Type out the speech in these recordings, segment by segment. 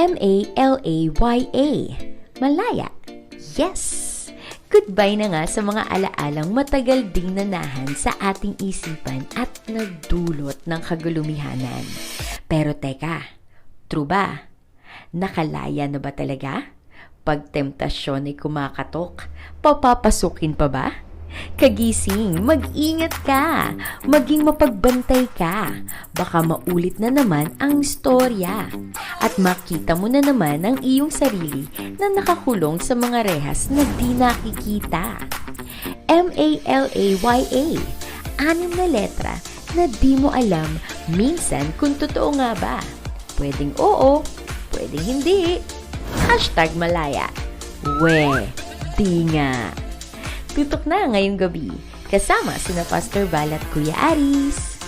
Malaya. Malaya. Yes! Goodbye na nga sa mga alaalang matagal ding nanahan sa ating isipan at nagdulot ng kagulumihanan. Pero teka, true ba? Nakalaya na ba talaga? Pag temptasyon ay kumakatok, papapasukin pa ba? Kagising, mag-ingat ka, maging mapagbantay ka. Baka maulit na naman ang istorya at makita mo na naman ang iyong sarili na nakakulong sa mga rehas na di nakikita. Malaya, 6 na letra na di mo alam minsan kung totoo nga ba. Pwedeng oo, pwedeng hindi. #Malaya. Di nga. Tutok na ngayong gabi, kasama sina Pastor Val at Kuya Aris.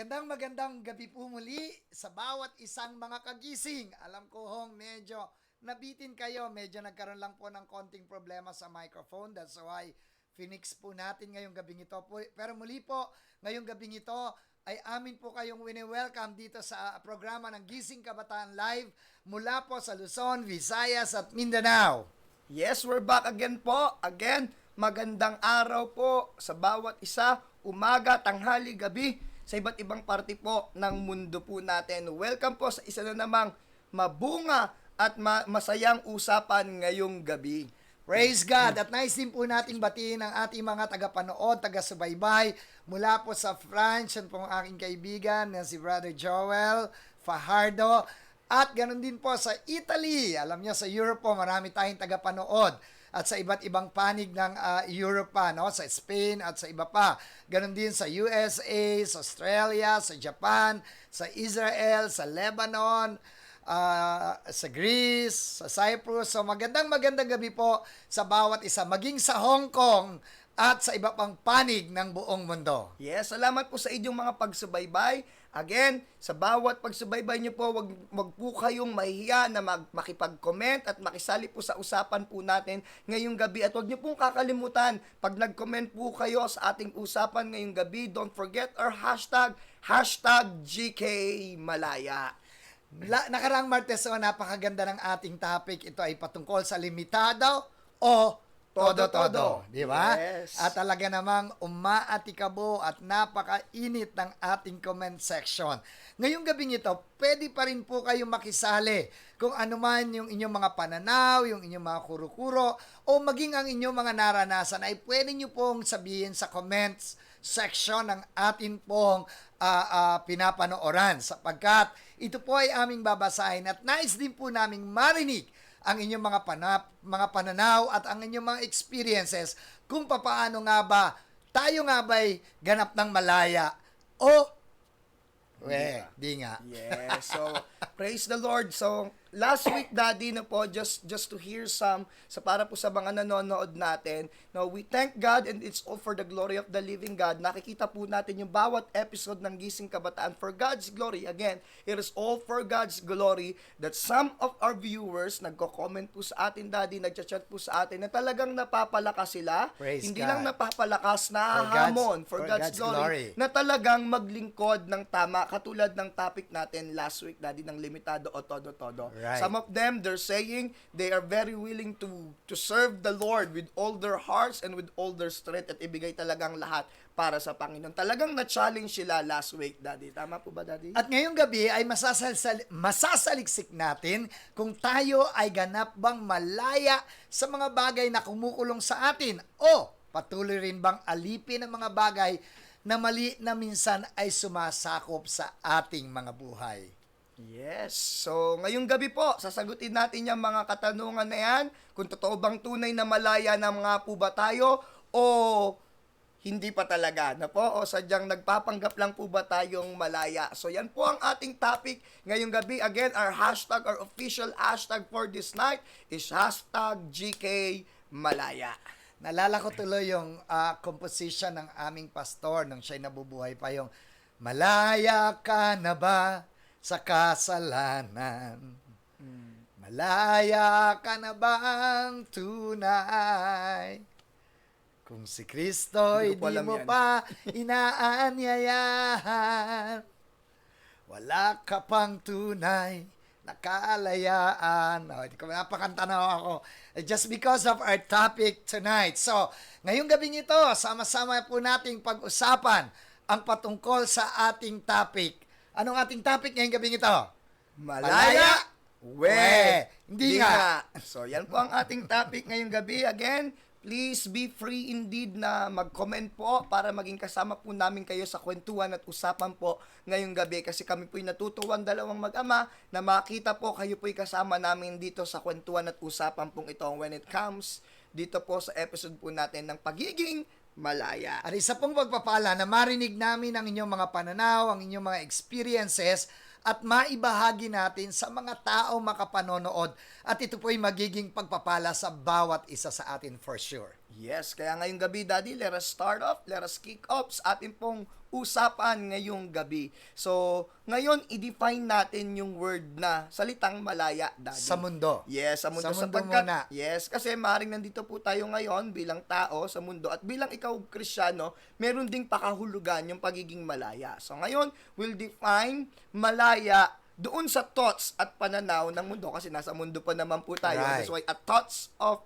Magandang gabi po muli sa bawat isang mga kagising. Alam ko hong medyo nabitin kayo, medyo nagkaroon lang po ng konting problema sa microphone. That's why finix po natin ngayong gabing ito. Pero muli po, ngayong gabing ito, ay amin po kayong wini-welcome dito sa programa ng Gising Kabataan Live mula po sa Luzon, Visayas at Mindanao. Yes, we're back again po. Again, magandang araw po sa bawat isa, umaga, tanghali, gabi, sa iba't ibang parte po ng mundo po natin. Welcome po sa isa na namang mabunga at masayang usapan ngayong gabi. Praise God! At nice din po nating batiin ang ating mga tagapanood, taga-subaybay mula po sa France. Yan po ang aking kaibigan na si Brother Joel Fajardo. At ganun din po sa Italy. Alam niyo, sa Europe po, marami tayong tagapanood. At sa iba't ibang panig ng Europe pa, no? Sa Spain at sa iba pa. Ganun din sa USA, sa Australia, sa Japan, sa Israel, sa Lebanon, sa Greece, sa Cyprus. So magandang gabi po sa bawat isa, maging sa Hong Kong at sa iba pang panig ng buong mundo. Yes, salamat po sa inyong mga pagsubaybay. Again, sa bawat pagsubaybay niyo po, wag po kayong mahihiya na makipag-comment at makisali po sa usapan po natin ngayong gabi. At wag niyo pong kakalimutan, pag nag-comment po kayo sa ating usapan ngayong gabi, don't forget our #GKMalaya. Nakaraang Martes, napakaganda ng ating topic. Ito ay patungkol sa limitado o todo-todo. Di ba? Yes. At talaga namang umaatikabo at napakainit ng ating comment section. Ngayong gabing ito, pwede pa rin po kayong makisali kung ano man yung inyong mga pananaw, yung inyong mga kuro-kuro, o maging ang inyong mga naranasan ay pwede nyo pong sabihin sa comments section ng atin pong pinapanooran, sapagkat ito po ay aming babasahin at nais din po naming marinig ang inyong mga pananaw at ang inyong mga experiences kung papaano nga ba tayo nga ba'y ganap ng malaya o di nga. Yes. So, praise the Lord. So, last week, Daddy, na po, just to hear some, para po sa mga nanonood natin, no, we thank God and it's all for the glory of the living God. Nakikita po natin yung bawat episode ng Gising Kabataan for God's glory. Again, it is all for God's glory that some of our viewers nagko-comment po sa atin, Daddy, nagchat-chat po sa atin na talagang napapalakas sila. Praise Hindi God. lang napapalakas, nahahamon for God's glory. Na talagang maglingkod ng tama, katulad ng topic natin last week, Daddy, ng limitado o todo-todo. Right. Some of them, they're saying they are very willing to serve the Lord with all their hearts and with all their strength at ibigay talagang lahat para sa Panginoon. Talagang na-challenge sila last week, Daddy. Tama po ba, Daddy? At ngayong gabi ay masasaliksik natin kung tayo ay ganap bang malaya sa mga bagay na kumukulong sa atin o patuloy rin bang alipin ang mga bagay na mali na minsan ay sumasakop sa ating mga buhay. Yes. So, ngayong gabi po, sasagutin natin yung mga katanungan na yan. Kung totoo bang tunay na malaya na mga po ba tayo o hindi pa talaga na po o sadyang nagpapanggap lang po ba tayong malaya. So, yan po ang ating topic ngayong gabi. Again, our official hashtag for this night is #GKMalaya. Nalala ko tuloy yung composition ng aming pastor nung siya'y nabubuhay pa, yung malaya ka na ba sa kasalanan? Malaya ka na bang tunay? Kung si Kristo'y Hindi ko po di alam mo yan. pa inaanyayahan, wala ka pang tunay na kalayaan. Oh, hindi ko napakanta na ako. Just because of our topic tonight. So, ngayong gabi ito, sama-sama po nating pag-usapan ang patungkol sa ating topic. Anong ating topic ngayong gabi ito? Malaya, Hindi nga. So, yan po ang ating topic ngayong gabi. Again, please be free indeed na mag-comment po para maging kasama po namin kayo sa kwentuhan at usapan po ngayong gabi kasi kami po'y natutuwan dalawang mag-ama na makita po kayo po'y kasama namin dito sa kwentuhan at usapan pong ito when it comes dito po sa episode po natin ng pagiging malaya. At isa pong pagpapala na marinig namin ang inyong mga pananaw, ang inyong mga experiences at maibahagi natin sa mga tao makapanonood. At ito po'y magiging pagpapala sa bawat isa sa atin for sure. Yes, kaya ngayong gabi, Daddy, let us start off, let us kick off sa ating pong usapan ngayong gabi. So, ngayon, i-define natin yung word na salitang malaya, Daddy. Sa mundo. Yes, sa mundo. Sa mundo Sapagkat- muna. Yes, kasi maaaring nandito po tayo ngayon bilang tao sa mundo at bilang ikaw, Kristyano, meron ding pakahulugan yung pagiging malaya. So, ngayon, we'll define malaya doon sa thoughts at pananaw ng mundo kasi nasa mundo pa naman po tayo. Right. That's why a thoughts of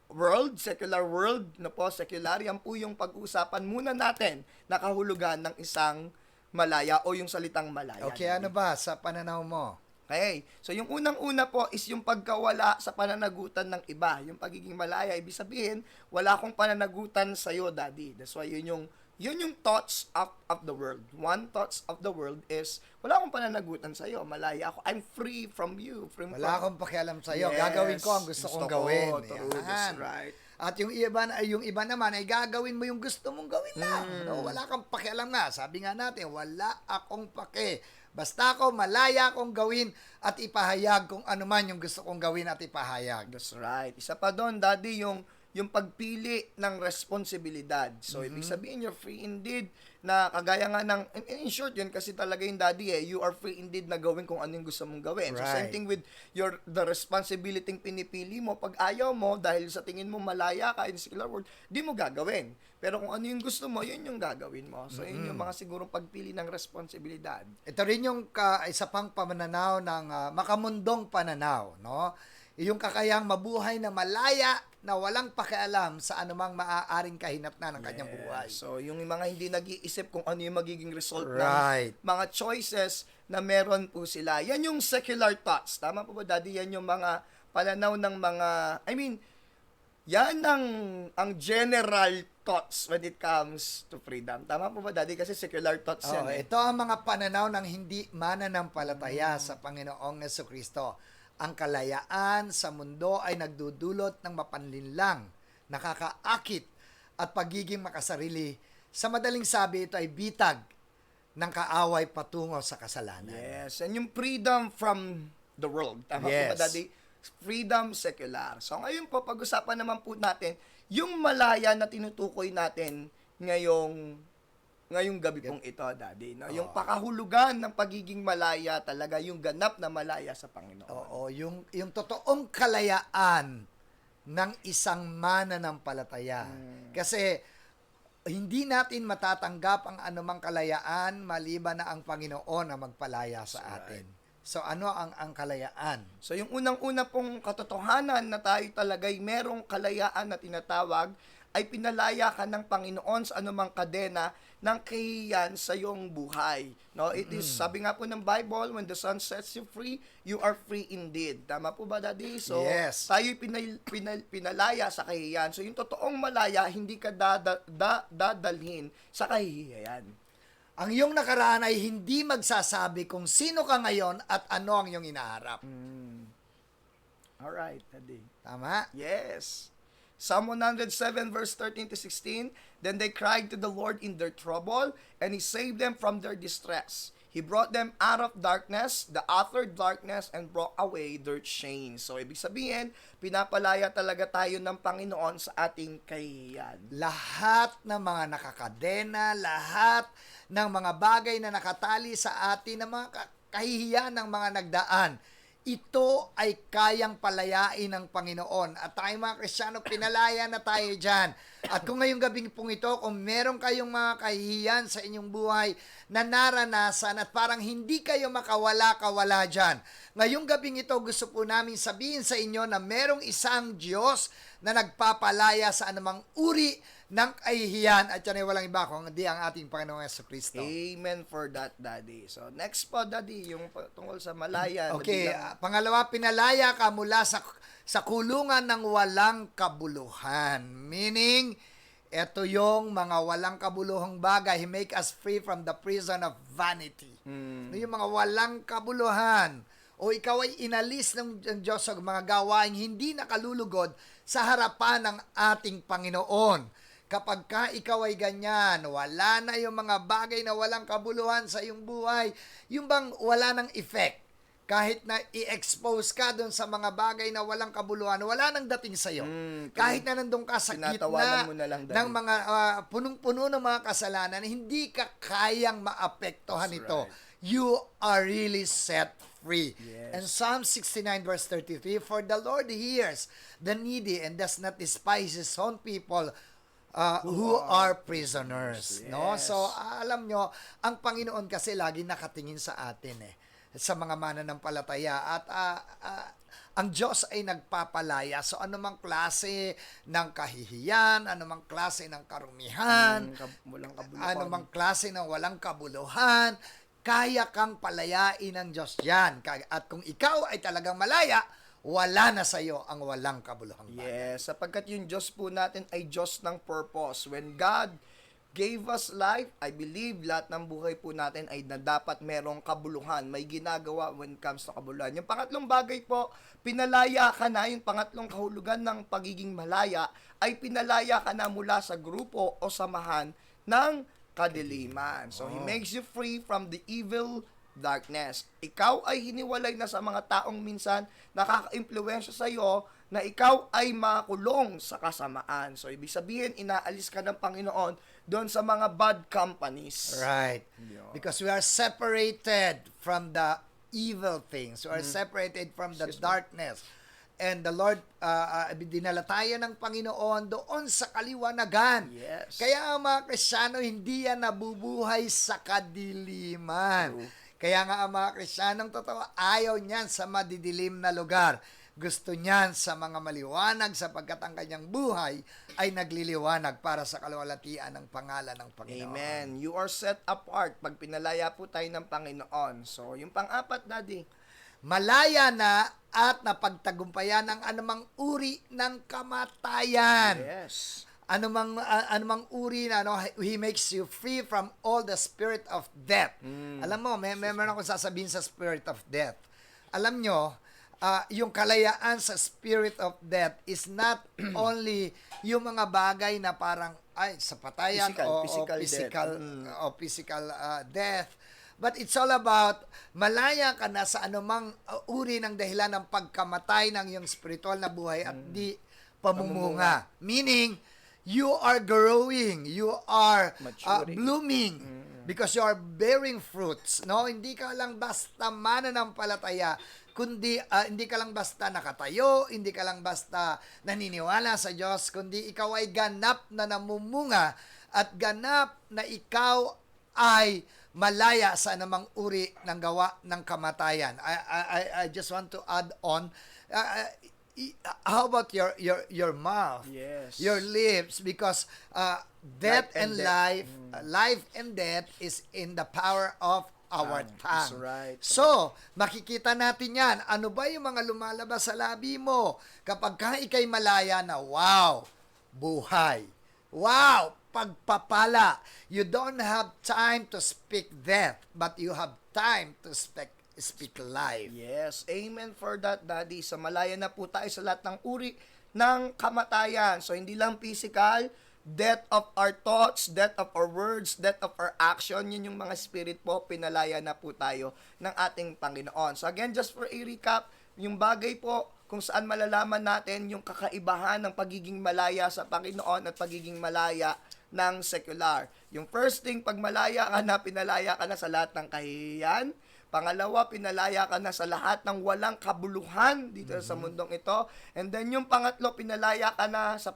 world, secular world, na po, secular, yan po yung pag-uusapan muna natin na kahulugan ng isang malaya o yung salitang malaya. Okay, ano ba sa pananaw mo? Okay, so yung unang-una po is yung pagkawala sa pananagutan ng iba. Yung pagiging malaya, ibig sabihin, wala akong pananagutan sa'yo, Daddy. That's why yun yung thoughts of the world. One thoughts of the world is, wala akong pananagutan sa'yo, malaya ako. I'm free from you. Wala akong pakialam sa iyo. Yes, gagawin ko ang gusto kong gawin. True, Yan. that's right. At yung iba naman ay gagawin mo yung gusto mong gawin lang. No, wala kang pakialam nga. Sabi nga natin, wala akong pake. Basta ako malaya akong gawin at ipahayag kung ano man yung gusto kong gawin at ipahayag. That's right. Isa pa doon, Daddy, yung pagpili ng responsibilidad. So, ibig sabihin, you're free indeed na kagaya nga ng, in short yun, kasi talaga yung Daddy you are free indeed na gawin kung ano yung gusto mong gawin. So, Right. same thing with the responsibility pinipili mo. Pag ayaw mo, dahil sa tingin mo malaya ka in secular world, di mo gagawin. Pero kung ano yung gusto mo, yun yung gagawin mo. So, yun yung mga sigurong pagpili ng responsibilidad. Ito rin yung isa pang pananaw ng makamundong pananaw, no? Yung kakayang mabuhay na malaya na walang pakialam sa anumang maaaring kahinatnan ng kanyang buhay. So, yung mga hindi nag-iisip kung ano yung magiging result Right. ng mga choices na meron po sila. Yan yung secular thoughts. Tama po ba, Daddy? Yan yung mga pananaw ng mga, yan ang general thoughts when it comes to freedom. Tama po ba, Daddy? Kasi secular thoughts yan. Ito ang mga pananaw ng hindi mananampalataya sa Panginoong Jesucristo. Ang kalayaan sa mundo ay nagdudulot ng mapanlinlang, nakakaakit, at pagiging makasarili. Sa madaling sabi, ito ay bitag ng kaaway patungo sa kasalanan. Yes. And yung freedom from the world. Tama po Yes. ba, Daddy? Freedom secular. So, ngayon po, pag-usapan naman po natin yung malaya na tinutukoy natin ngayong gabi pong ito, Daddy. No? Yung pakahulugan ng pagiging malaya talaga, yung ganap na malaya sa Panginoon. Oo, yung totoong kalayaan ng isang mananampalataya. Kasi hindi natin matatanggap ang anumang kalayaan maliban na ang Panginoon ang magpalaya sa atin. So ano ang kalayaan? So, yung unang-una pong katotohanan na tayo talaga'y merong kalayaan na tinatawag ay pinalaya ka ng Panginoon sa anumang kadena ng kahihiyan sa iyong buhay. No, it is, sabi nga po ng Bible, when the Son sets you free, you are free indeed. Tama po ba, Daddy? So, Yes. tayo'y pinalaya sa kahihiyan. So, yung totoong malaya, hindi ka dadalhin sa kahihiyan. Ang iyong nakaraan ay hindi magsasabi kung sino ka ngayon at ano ang iyong inaharap. Alright, Daddy. Tama? Yes. Psalm 107 verse 13 to 16, then they cried to the Lord in their trouble, and He saved them from their distress. He brought them out of darkness, the utter darkness, and broke away their chains. So, ibig sabihin, pinapalaya talaga tayo ng Panginoon sa ating kahihiyan. Lahat ng mga nakakadena, lahat ng mga bagay na nakatali sa atin, ng mga kahihiyan ng mga nagdaan, ito ay kayang palayain ng Panginoon. At tayo mga Kristiyano, pinalaya na tayo dyan. At kung ngayong gabing pong ito, kung meron kayong mga kahihiyan sa inyong buhay na naranasan at parang hindi kayo makawala-kawala dyan, ngayong gabing ito, gusto po namin sabihin sa inyo na merong isang Diyos na nagpapalaya sa anumang uri ng kahihiyan at yan ay walang iba kung hindi ang ating Panginoong Jesucristo. Amen for that, Daddy. So, next po, Daddy, yung tungkol sa malaya. Okay, pangalawa, pinalaya ka mula sa kulungan ng walang kabuluhan. Meaning, ito yung mga walang kabuluhang bagay. He make us free from the prison of vanity. Yung mga walang kabuluhan. O ikaw ay inalis ng Diyos sa mga gawaing hindi nakalulugod sa harapan ng ating Panginoon. Kapag ka ikaw ay ganyan, wala na yung mga bagay na walang kabuluhan sa iyong buhay, yung bang wala ng effect. Kahit na i-expose ka doon sa mga bagay na walang kabuluhan, wala nang dating sa'yo. Kahit na nandun ka sa tinatawanan mo na lang, gitna Daddy. ng mga punong-puno ng mga kasalanan, hindi ka kayang maapektuhan That's ito. right. You are really set free. Yes. And Psalm 69 verse 33, for the Lord hears the needy and does not despise his own people who are prisoners. Yes. No? So, alam nyo, ang Panginoon kasi lagi nakatingin sa atin sa mga mananampalataya at ang Diyos ay nagpapalaya. So, anumang klase ng kahihiyan, anumang klase ng karumihan, Walang kabuluhan. anumang klase ng walang kabuluhan, kaya kang palayain ng Diyos yan. At kung ikaw ay talagang malaya, wala na sa iyo ang walang kabuluhang bagay. Yes, sapagkat yung Diyos po natin ay Diyos ng purpose. When God gave us life, I believe lahat ng buhay po natin ay na dapat merong kabuluhan. May ginagawa when it comes to kabuluhan. Yung pangatlong bagay po, pinalaya ka na. Yung pangatlong kahulugan ng pagiging malaya ay pinalaya ka na mula sa grupo o samahan ng kadiliman. So, He makes you free from the evil darkness. Ikaw ay hiniwalay na sa mga taong minsan nakaka-impluwensya sa iyo na ikaw ay makulong sa kasamaan. So, ibig sabihin, inaalis ka ng Panginoon doon sa mga bad companies. Right. Yeah. Because we are separated from the evil things. We are separated from the darkness. And the Lord, dinala tayo ng Panginoon doon sa kaliwanagan. Yes. Kaya ang mga Kristiyano, hindi yan nabubuhay sa kadiliman. True. Kaya nga ang mga Kristiyanong totoo, ayaw niyan sa madidilim na lugar. Gusto niyan sa mga maliwanag sapagkat ang kanyang buhay ay nagliliwanag para sa kaluwalhatian ng pangalan ng Panginoon. Amen. You are set apart pag pinalaya po tayo ng Panginoon. So, yung pang-apat, Daddy. Malaya na at napagtagumpayan ang anumang uri ng kamatayan. Yes. Anumang uri na he makes you free from all the spirit of death. Alam mo, may meron akong sasabihin sa spirit of death. Alam nyo, yung kalayaan sa spirit of death is not only yung mga bagay na parang ay sa patayan physical death. But it's all about malaya ka na sa anumang uri ng dahilan ng pagkamatay ng iyong spiritual na buhay at di pamumunga. Meaning, you are growing, you are Maturing. blooming because you are bearing fruits. No, hindi ka lang basta mananampalataya, kundi hindi ka lang basta nakatayo, hindi ka lang basta naniniwala sa Diyos, kundi ikaw ay ganap na namumunga at ganap na ikaw ay malaya sa anumang uri ng gawa ng kamatayan. I just want to add on, how about your mouth, Yes. your lips, because death Life and and death. life and death is in the power of our That's tongue. right. So, makikita natin yan. Ano ba yung mga lumalabas sa labi mo? Kapag ka ikay malaya na, wow, buhay. Wow, pagpapala. You don't have time to speak death, but you have time to speak life. Yes, amen for that, Daddy. So, malaya na po tayo sa lahat ng uri ng kamatayan. So, hindi lang physical, death of our thoughts, death of our words, death of our action. Yun yung mga spirit po, pinalaya na po tayo ng ating Panginoon. So, again, just for a recap, yung bagay po kung saan malalaman natin yung kakaibahan ng pagiging malaya sa Panginoon at pagiging malaya ng secular. Yung first thing, pag malaya ka na, pinalaya ka na sa lahat ng kahihiyan, Pangalawa, pinalaya ka na sa lahat ng walang kabuluhan dito sa mundong ito. And then yung pangatlo, pinalaya ka na sa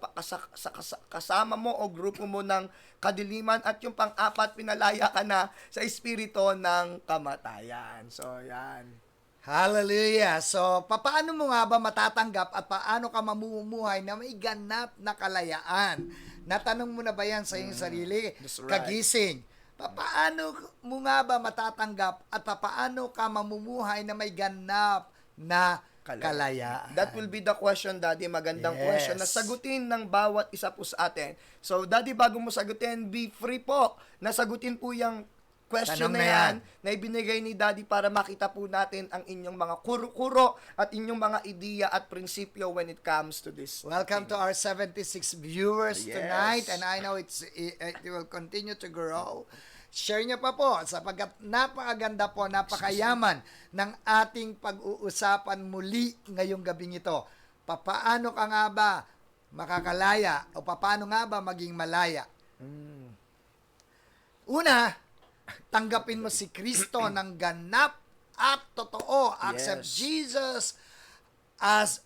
kasama mo o grupo mo ng kadiliman. At yung pang-apat, pinalaya ka na sa espiritu ng kamatayan. So, yan. Hallelujah. So, paano mo nga ba matatanggap at paano ka mamumuhay na may ganap na kalayaan? Natanong mo na ba yan sa iyong sarili? That's right. Kagising. Paano mo nga ba matatanggap at paano ka mamumuhay na may ganap na kalayaan? That will be the question, Daddy. Magandang Yes. question na sagutin ng bawat isa po sa atin. So, Daddy, bago mo sagutin, be free po na sagutin po yung question Tanong na na yan yan. na ibinigay ni Daddy para makita po natin ang inyong mga kuro-kuro at inyong mga ideya at prinsipyo when it comes to this. Welcome to our 76 viewers Yes. tonight, and I know it will continue to grow. Share niyo pa po sapagkat napakaganda po, napakayaman ng ating pag-uusapan muli ngayong gabing ito. Paano ka nga ba makakalaya o paano nga ba maging malaya? Una, tanggapin mo si Kristo ng ganap at totoo. Accept Yes. Jesus as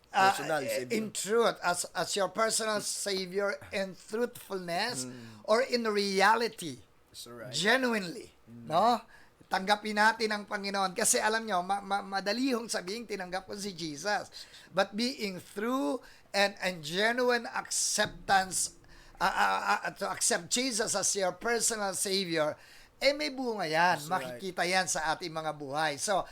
Personal Savior. in truth, as your personal Savior in truthfulness or in reality. That's right. Genuinely. No? Tanggapin natin ang Panginoon. Kasi alam nyo, madali hong sabihin tinanggap ko si Jesus. But being through and genuine acceptance, to accept Jesus as your personal Savior, may bunga yan. That's Makikita yan sa ating mga buhay. So,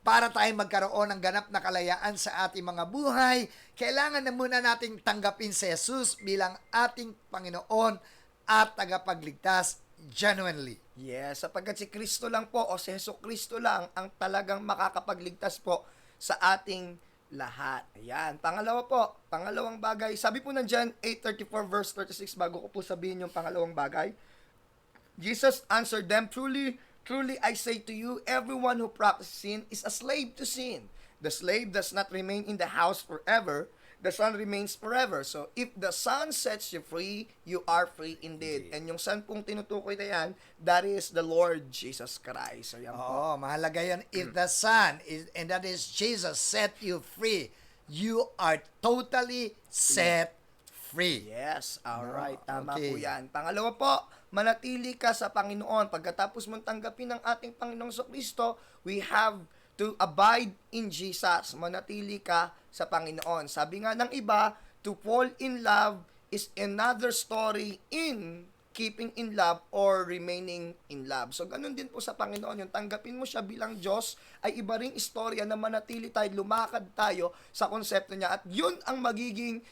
para tayo magkaroon ng ganap na kalayaan sa ating mga buhay, kailangan na muna nating tanggapin si Jesus bilang ating Panginoon at tagapagligtas genuinely. Yes, sapagkat si Kristo lang po o si Hesus Kristo lang ang talagang makakapagligtas po sa ating lahat. Ayan. Pangalawang bagay. Sabi po ng John 8:34 verse 36 bago ko po sabihin yung pangalawang bagay. Jesus answered them, Truly, truly I say to you, everyone who practices sin is a slave to sin. The slave does not remain in the house forever. The Son remains forever. So, if the Son sets you free, you are free indeed. And yung Son pong tinutukoy na yan, that is the Lord Jesus Christ. So, yan po. Oo, mahalaga yan. If the Son, and that is Jesus, set you free, you are totally set free. Yes, alright. Tama okay. po yan. Pangalawa po, manatili ka sa Panginoon. Pagkatapos mong tanggapin ng ating Panginoong Kristo, we have to abide in Jesus. Manatili ka sa Panginoon. Sabi nga ng iba, to fall in love is another story in keeping in love or remaining in love. So, ganun din po sa Panginoon. Yung tanggapin mo siya bilang Diyos ay iba ring istorya na manatili tayo, lumakad tayo sa konsepto niya. At yun ang magiging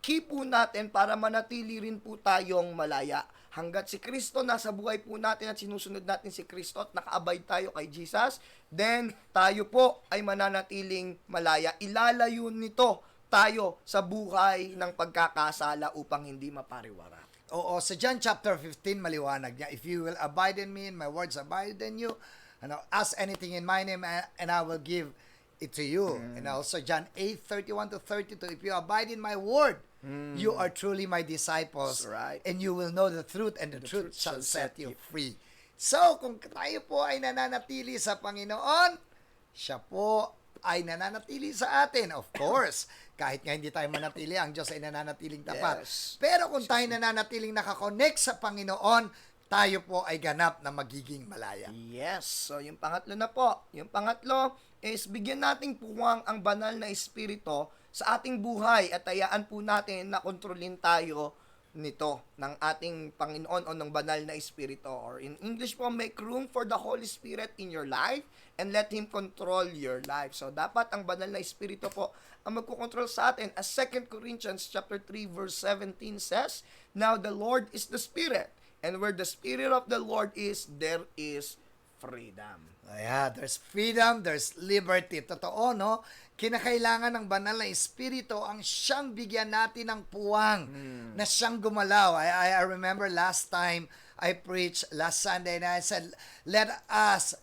key po natin para manatili rin po tayong malaya. Hanggat si Kristo nasa buhay po natin at sinusunod natin si Kristo at naka-abide tayo kay Jesus, then tayo po ay mananatiling malaya. Ilalayo nito tayo sa buhay ng pagkakasala upang hindi mapariwara. Oo, sa John chapter 15, maliwanag niya, if you will abide in me and my words abide in you, ask anything in my name and I will give it to you. And also John 8:31-32, if you abide in my word, you are truly my disciples. That's right. And you will know the truth and the truth shall set you free. So, kung tayo po ay nananatili sa Panginoon, siya po ay nananatili sa atin. Of course, kahit nga hindi tayo manatili, ang Diyos ay nananatiling tapat. Yes. Pero kung tayo nananatiling nakakonect sa Panginoon, tayo po ay ganap na magiging malaya. Yes. So, yung pangatlo na po. Yung pangatlo is bigyan nating puwang ang banal na espiritu sa ating buhay at hayaan po natin na kontrolin tayo nito ng ating Panginoon o ng banal na espiritu. Or in English po, make room for the Holy Spirit in your life and let Him control your life. So, dapat ang banal na espiritu po ang magkukontrol sa atin. As 2 Corinthians chapter 3 verse 17 says, Now the Lord is the Spirit, and where the Spirit of the Lord is, there is freedom. Yeah, there's freedom, there's liberty. Totoo, no? Kinakailangan ng banal na espiritu ang siyang bigyan natin ng puwang na siyang gumalaw. I remember last time I preached last Sunday and I said, let us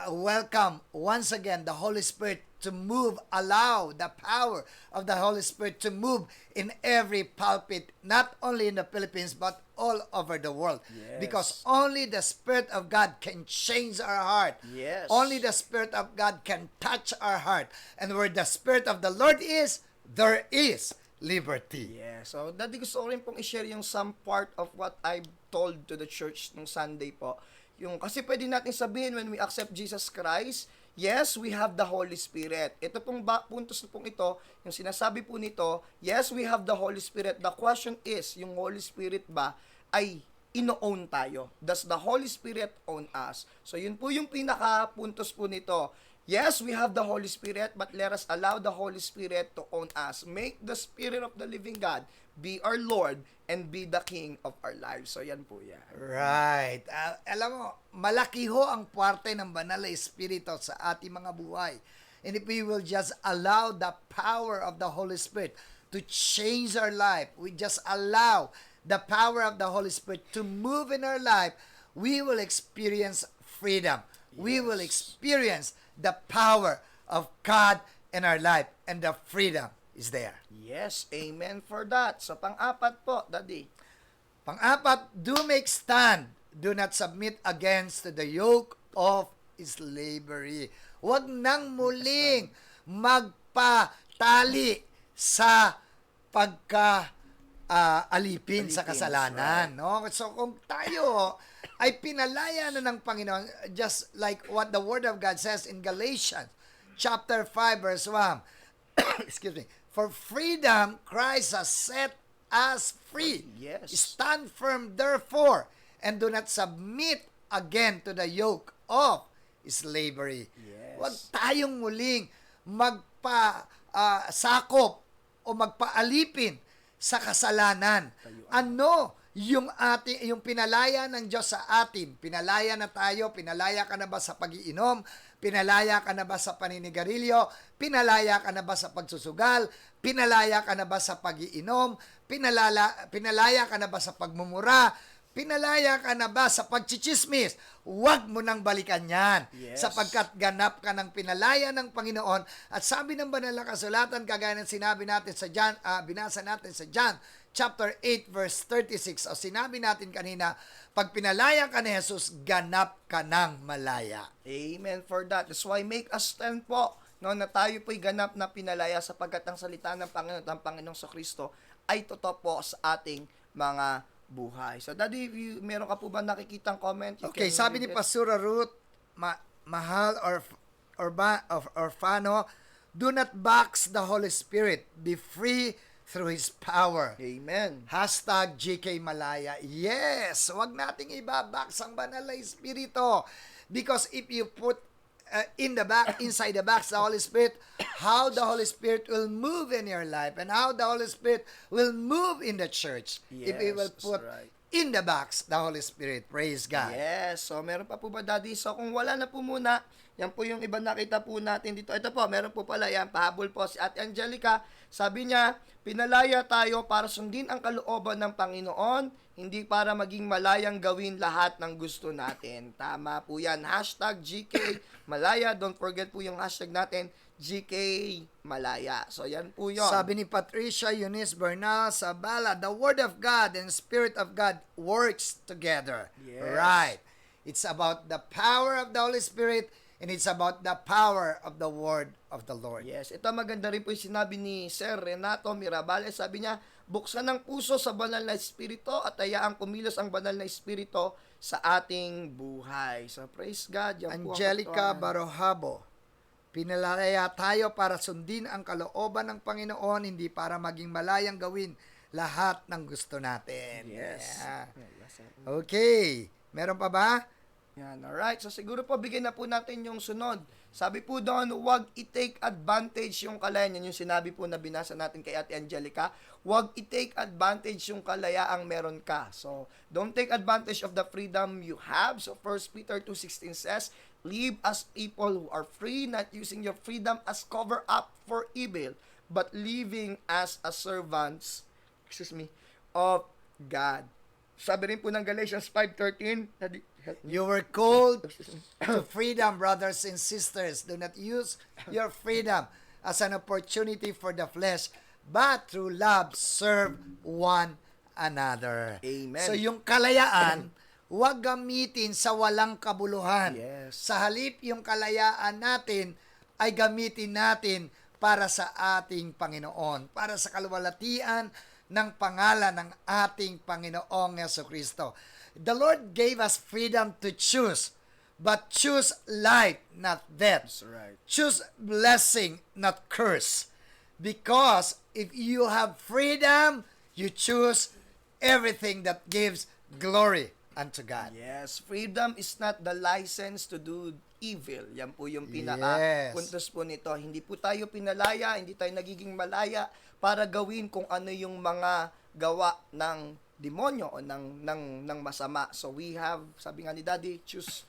welcome once again the Holy Spirit to move, allow the power of the Holy Spirit to move in every pulpit, not only in the Philippines, but all over the world. Yes. Because only the Spirit of God can change our heart. Yes. Only the Spirit of God can touch our heart. And where the Spirit of the Lord is, there is liberty. Yeah, so dati gusto ko rin pong i-share yung some part of what I told to the church nung Sunday po. Yung, kasi pwede natin sabihin when we accept Jesus Christ, yes, we have the Holy Spirit. Ito pong puntos na pong ito, yung sinasabi po nito, yes, we have the Holy Spirit. The question is, yung Holy Spirit ba ay ino-own tayo? Does the Holy Spirit own us? So yun po yung pinaka-puntos po nito. Yes, we have the Holy Spirit, but let us allow the Holy Spirit to own us. Make the Spirit of the living God be our Lord and be the King of our lives. So yan po yan. Right. Alam mo, malaki ho ang parte ng Banal na Espiritu sa ating mga buhay. And if we will just allow the power of the Holy Spirit to change our life, we just allow the power of the Holy Spirit to move in our life, we will experience freedom. We will experience the power of God in our life, and the freedom is there. Yes, amen for that. So pang-apat po, Daddy. Pang-apat, do make stand. Do not submit against the yoke of slavery. Huwag nang muling magpatali sa alipin sa kasalanan, no? So kung tayo ay pinalaya na ng Panginoon, just like what the Word of God says in Galatians chapter 5 verse 1. Excuse me. For freedom Christ has set us free. Yes. Stand firm therefore, and do not submit again to the yoke of slavery. Yes. Huwag tayong muling sakop o magpaalipin sa kasalanan. Ano yung pinalaya ng Diyos sa atin? Pinalaya na tayo, pinalaya ka na ba sa pag-iinom? Pinalaya ka na ba sa paninigarilyo? Pinalaya ka na ba sa pagsusugal? Pinalaya ka na ba sa pag-iinom? Pinalaya ka na ba sa pagmumura? Pinalaya ka na ba sa pagchichismis? Huwag mo nang balikan yan. Yes. Sapagkat ganap ka ng pinalaya ng Panginoon. At sabi ng banal na kasulatan, kagaya ng sinabi natin sa John, binasa natin sa John chapter 8 verse 36. O sinabi natin kanina, pag pinalaya ka ni Jesus, ganap ka ng malaya. Amen for that. That's why make us stand po, no, na tayo po'y ganap na pinalaya sapagkat ang salita ng Panginoon at ng Panginoong Kristo ay totoo po sa ating mga buhay. So, Daddy, meron ka po ba nakikitang comment? Okay, sabi ni Pastora Ruth, mahal or Fano, do not box the Holy Spirit. Be free through His power. Amen. Hashtag GK Malaya. Yes! Huwag nating ibabox ang banal na Espiritu. Because if you put inside the box, the Holy Spirit, how the Holy Spirit will move in your life and how the Holy Spirit will move in the church. Yes, if we will put right. in the box the Holy Spirit. Praise God. Yes. So, meron pa po ba, Daddy? So, kung wala na po muna, yan po yung iba nakita po natin dito. Ito po, meron po pala yan. Pahabol po si Ate Angelica. Sabi niya, pinalaya tayo para sundin ang kalooban ng Panginoon, hindi para maging malayang gawin lahat ng gusto natin. Tama po yan. Hashtag GK Malaya. Don't forget po yung hashtag natin, GK Malaya. So, yan po yun. Sabi ni Patricia Eunice Bernal Sabala, the Word of God and Spirit of God works together. Yes. Right. It's about the power of the Holy Spirit and it's about the power of the Word of the Lord. Yes, ito maganda rin po yung sinabi ni Sir Renato Mirabales. Sabi niya, buksan ng puso sa banal na espiritu at hayaang kumilos ang banal na espiritu sa ating buhay. So, praise God. Yan po ang Angelica katotohanan. Barohabo, pinalaya tayo para sundin ang kalooban ng Panginoon, hindi para maging malayang gawin lahat ng gusto natin. Yes. Yeah. Yes. Okay. Meron pa ba? Yan, alright. So, siguro po, bigyan na po natin yung sunod. Sabi po doon, huwag i-take advantage yung kalayan. Yan yung sinabi po na binasa natin kay Ate Angelica. Huwag i-take advantage yung kalayaang meron ka. So, don't take advantage of the freedom you have. So, 1 Peter 2:16 says, live as people who are free, not using your freedom as cover up for evil, but living as a servants, of God. Sabi rin po ng Galatians 5:13, You were called to freedom, brothers and sisters. Do not use your freedom as an opportunity for the flesh, but through love serve one another. Amen. So yung kalayaan, huwag gamitin sa walang kabuluhan. Yes. Sa halip yung kalayaan natin ay gamitin natin para sa ating Panginoon, para sa kaluwalhatian ng pangalan ng ating Panginoong Jesucristo. The Lord gave us freedom to choose, but choose life, not death. That's right. Choose blessing, not curse. Because if you have freedom, you choose everything that gives glory unto God. Yes, freedom is not the license to do evil. Yan po yung Yes. pinaka-puntos po nito. Hindi po tayo pinalaya, hindi tayo nagiging malaya para gawin kung ano yung mga gawa ng demonyo o ng masama. So we have, sabi nga ni Daddy, choose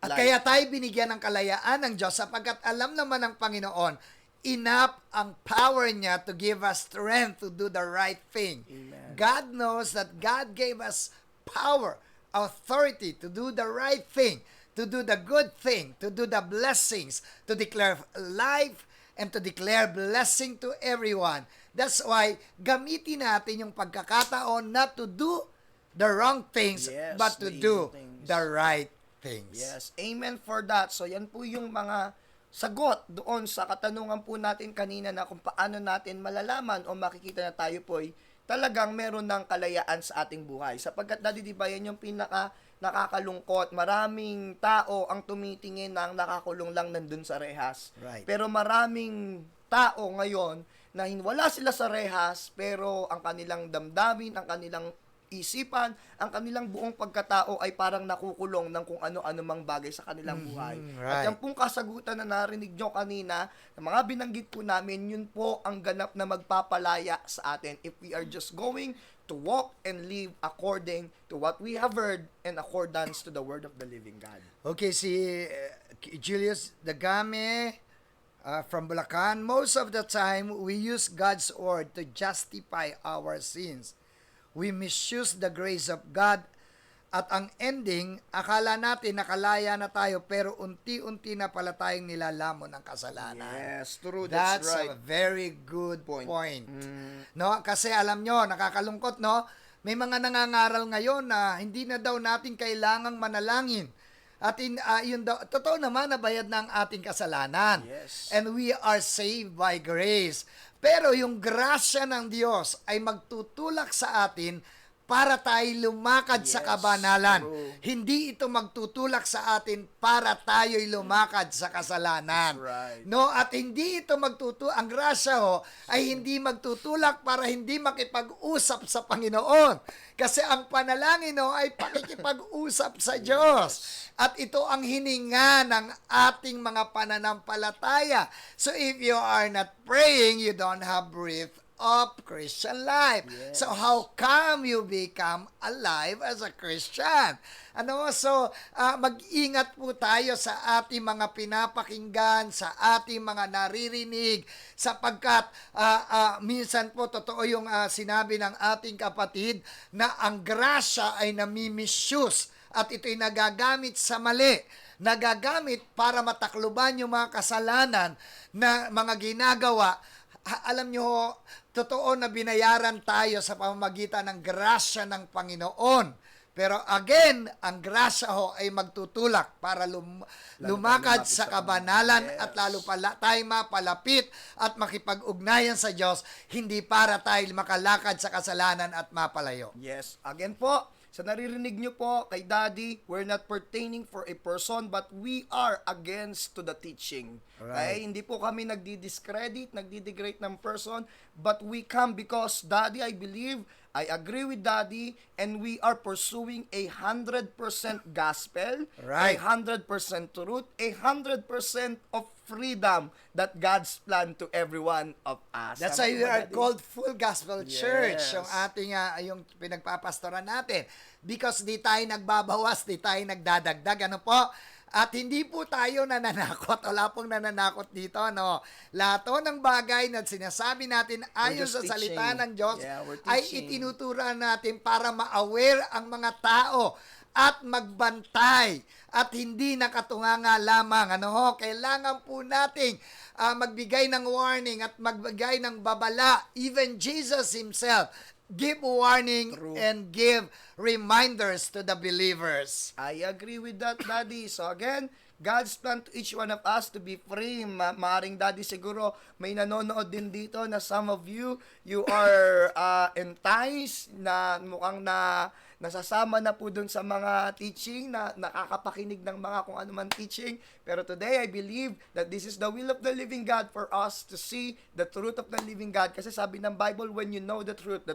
At life. kaya tayo binigyan ng kalayaan ng Diyos sapagkat alam naman ng Panginoon, enough ang power niya to give us strength to do the right thing. Amen. God knows that God gave us power, authority to do the right thing, to do the good thing, to do the blessings, to declare life, and to declare blessing to everyone. That's why gamitin natin yung pagkakataon not to do the wrong things, Yes, but to the do evil things. the right things. Yes, amen for that. So yan po yung mga sagot doon sa katanungan po natin kanina na kung paano natin malalaman o makikita na tayo po ay talagang meron ng kalayaan sa ating buhay. Sapagkat Daddy, di ba yan yung pinaka nakakalungkot. Maraming tao ang tumitingin ng nakakulong lang nandun sa rehas. Right. Pero maraming tao ngayon na wala sila sa rehas pero ang kanilang damdamin, ang kanilang isipan, ang kanilang buong pagkatao ay parang nakukulong ng kung ano-ano mang bagay sa kanilang buhay. At right. yan pong kasagutan na narinig nyo kanina, na mga binanggit po namin, yun po ang ganap na magpapalaya sa atin if we are just going to walk and live according to what we have heard and accordance to the word of the living God. Okay, si Julius Dagame from Bulacan, most of the time we use God's word to justify our sins. We misuse the grace of God at ang ending, akala natin nakalaya na tayo pero unti-unti na pala tayong nilalamon ng kasalanan. Yes, true. That's That's right. a very good point. Mm. No, kasi alam nyo, nakakalungkot, no? May mga nangangaral ngayon na hindi na daw natin kailangang manalangin. At yun daw, totoo naman na bayad na ang ating kasalanan. Yes. And we are saved by grace. Pero yung grasya ng Diyos ay magtutulak sa atin para tayo lumakad sa Yes, kabanalan. true. Hindi ito magtutulak sa atin para tayo'y lumakad sa kasalanan. That's right. No, at hindi ito ang grasya ho ay hindi magtutulak para hindi makipag-usap sa Panginoon. Kasi ang panalangin ho ay pakikipag-usap sa Diyos. At ito ang hininga ng ating mga pananampalataya. So if you are not praying, you don't have breath of Christian life. Yes. So how come you become alive as a Christian? Mag-ingat po tayo sa ating mga pinapakinggan, sa ating mga naririnig, sapagkat minsan po totoo yung sinabi ng ating kapatid na ang grasya ay namimisyus at ito'y nagagamit sa mali. Nagagamit para matakluban yung mga kasalanan na mga ginagawa. Alam nyo, totoo na binayaran tayo sa pamamagitan ng grasya ng Panginoon. Pero again, ang grasya ho ay magtutulak para lumakad sa kabanalan Yes. at lalo pala tayo mapalapit at makipag-ugnayan sa Diyos, hindi para tayo makalakad sa kasalanan at mapalayo. Yes. Again po, sa naririnig nyo po kay Daddy, we're not pertaining for a person, but we are against to the teaching. Right. Okay? Hindi po kami nagdi-discredit, nagdi-degrade ng person, but we come because Daddy, I believe, I agree with Daddy, and we are pursuing 100% gospel, Right. 100% truth, 100% of freedom that God's plan to every one of us. That's Tama why po we ba, are Daddy? called Full Gospel Church, Yes. yung ating yung pinagpapastoran natin. Because di tayo nagbabawas, di tayo nagdadagdag, ano po? At hindi po tayo nananakot, wala pong nananakot dito, no? Lahat po ng bagay na sinasabi natin ayon just sa salita teaching. ng Diyos Yeah, we're ay teaching. itinuturan natin para ma-aware ang mga tao at magbantay at hindi nakatunganga lamang. Ano ho? Kailangan po nating magbigay ng warning at magbigay ng babala. Even Jesus himself give warning True. and give reminders to the believers. I agree with that, Daddy. So again, God's plan to each one of us to be free. Maaring, Daddy, siguro may nanonood din dito na some of you are enticed na mukhang nasasama na po dun sa mga teaching na nakakapakinig ng mga kung ano man teaching. Pero today, I believe that this is the will of the living God for us to see the truth of the living God. Kasi sabi ng Bible, when you know the truth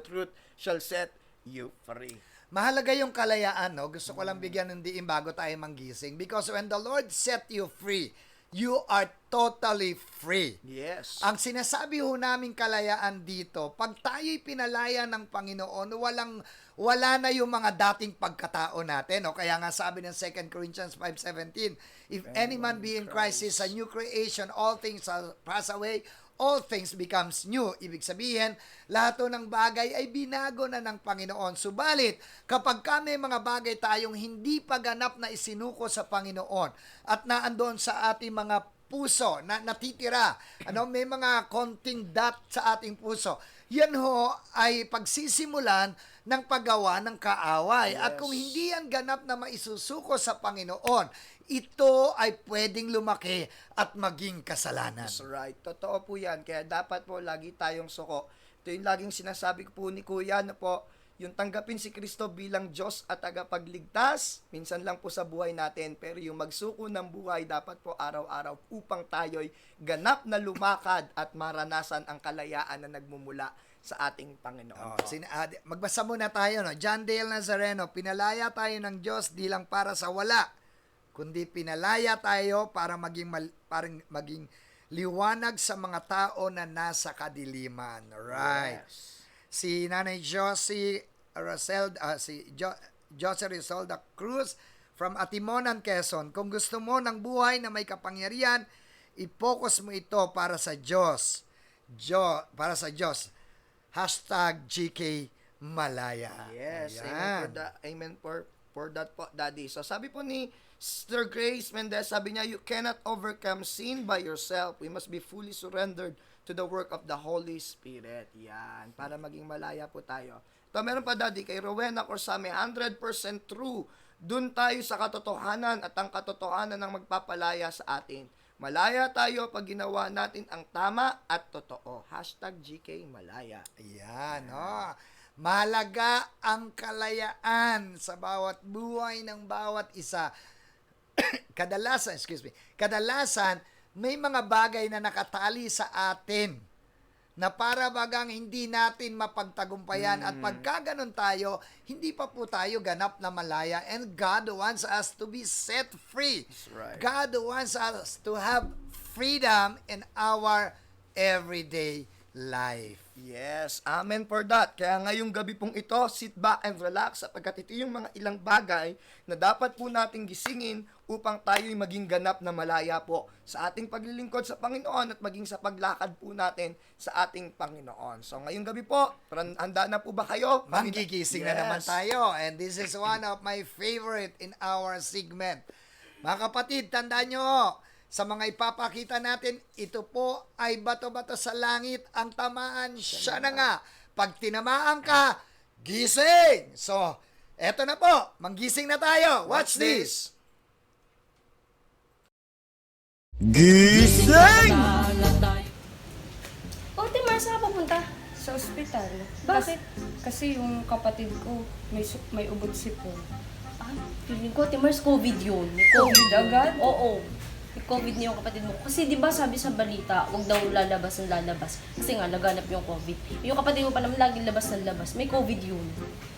shall set you free. Mahalaga yung kalayaan, no? Gusto ko lang bigyan ng diin bago tayo manggising. Because when the Lord set you free, you are totally free. Yes. Ang sinasabi ho namin kalayaan dito, pag tayo'y pinalaya ng Panginoon, wala na yung mga dating pagkatao natin. No? Kaya nga sabi ng 2 Corinthians 5:17, if any man be in Christ is a new creation, all things are passed away, all things becomes new. Ibig sabihin, lahat ng bagay ay binago na ng Panginoon. Subalit, kapag may mga bagay tayong hindi pa ganap na isinuko sa Panginoon at naandon sa ating mga puso na natitira, may mga konting dot sa ating puso, yan ho ay pagsisimulan ng paggawa ng kaaway. Yes. At kung hindi yan ganap na maisusuko sa Panginoon, ito ay pwedeng lumaki at maging kasalanan. That's right. Totoo po yan. Kaya dapat po lagi tayong suko. Ito yung laging sinasabi ko po ni Kuya na po, yung tanggapin si Kristo bilang Diyos at tagapagligtas, minsan lang po sa buhay natin, pero yung magsuko ng buhay dapat po araw-araw upang tayo'y ganap na lumakad at maranasan ang kalayaan na nagmumula sa ating Panginoon. Magbasa muna tayo. No? John Dale Nazareno, pinalaya tayo ng Diyos di lang para sa wala, kundi pinalaya tayo para maging liwanag sa mga tao na nasa kadiliman. Right. Yes. Si Nanay Josie Risolda Cruz from Atimonan, Quezon. Kung gusto mo ng buhay na may kapangyarihan, i-focus mo ito para sa Diyos. Para sa Diyos. #GK Malaya. Yes. Ayan. Amen for that po, Daddy. So sabi po ni Sister Grace Mendez, sabi niya, you cannot overcome sin by yourself. We must be fully surrendered to the work of the Holy Spirit. Yan, para maging malaya po tayo. Ito, meron pa, Daddy, kay Rowena Corsame, 100% true. Dun tayo sa katotohanan at ang katotohanan ang magpapalaya sa atin. Malaya tayo pag ginawa natin ang tama at totoo. #GK Malaya. Ayan, no? Mahalaga ang kalayaan sa bawat buhay ng bawat isa. Kadalasan, may mga bagay na nakatali sa atin na para bagang hindi natin mapagtagumpayan at pagka ganun tayo, hindi pa po tayo ganap na malaya, and God wants us to be set free. That's right. God wants us to have freedom in our everyday life. Yes, amen for that. Kaya ngayong gabi pong ito, sit back and relax sapagkat ito yung mga ilang bagay na dapat po nating gisingin upang tayo'y maging ganap na malaya po sa ating paglilingkod sa Panginoon at maging sa paglakad po natin sa ating Panginoon. So ngayong gabi po, handa na po ba kayo? Manggigising na naman tayo. And this is one of my favorite in our segment. Mga kapatid, tandaan nyo, sa mga ipapakita natin, ito po ay bato-bato sa langit. Ang tamaan, siya na nga. Pag tinamaan ka, gising! So, eto na po. Manggising na tayo. Watch this. Gising! O, Timar, saan ka pupunta? Sa ospital. Bakit? Kasi yung kapatid ko, may ubod sipon. Ah, feeling ko, Timars, COVID yun. May COVID yun. agad? Oo. May COVID niya yung kapatid mo. Kasi di ba sabi sa balita, huwag daw lalabas ng lalabas. Kasi nga, laganap yung COVID. Yung kapatid mo pa naman laging labas ng labas. May COVID yun.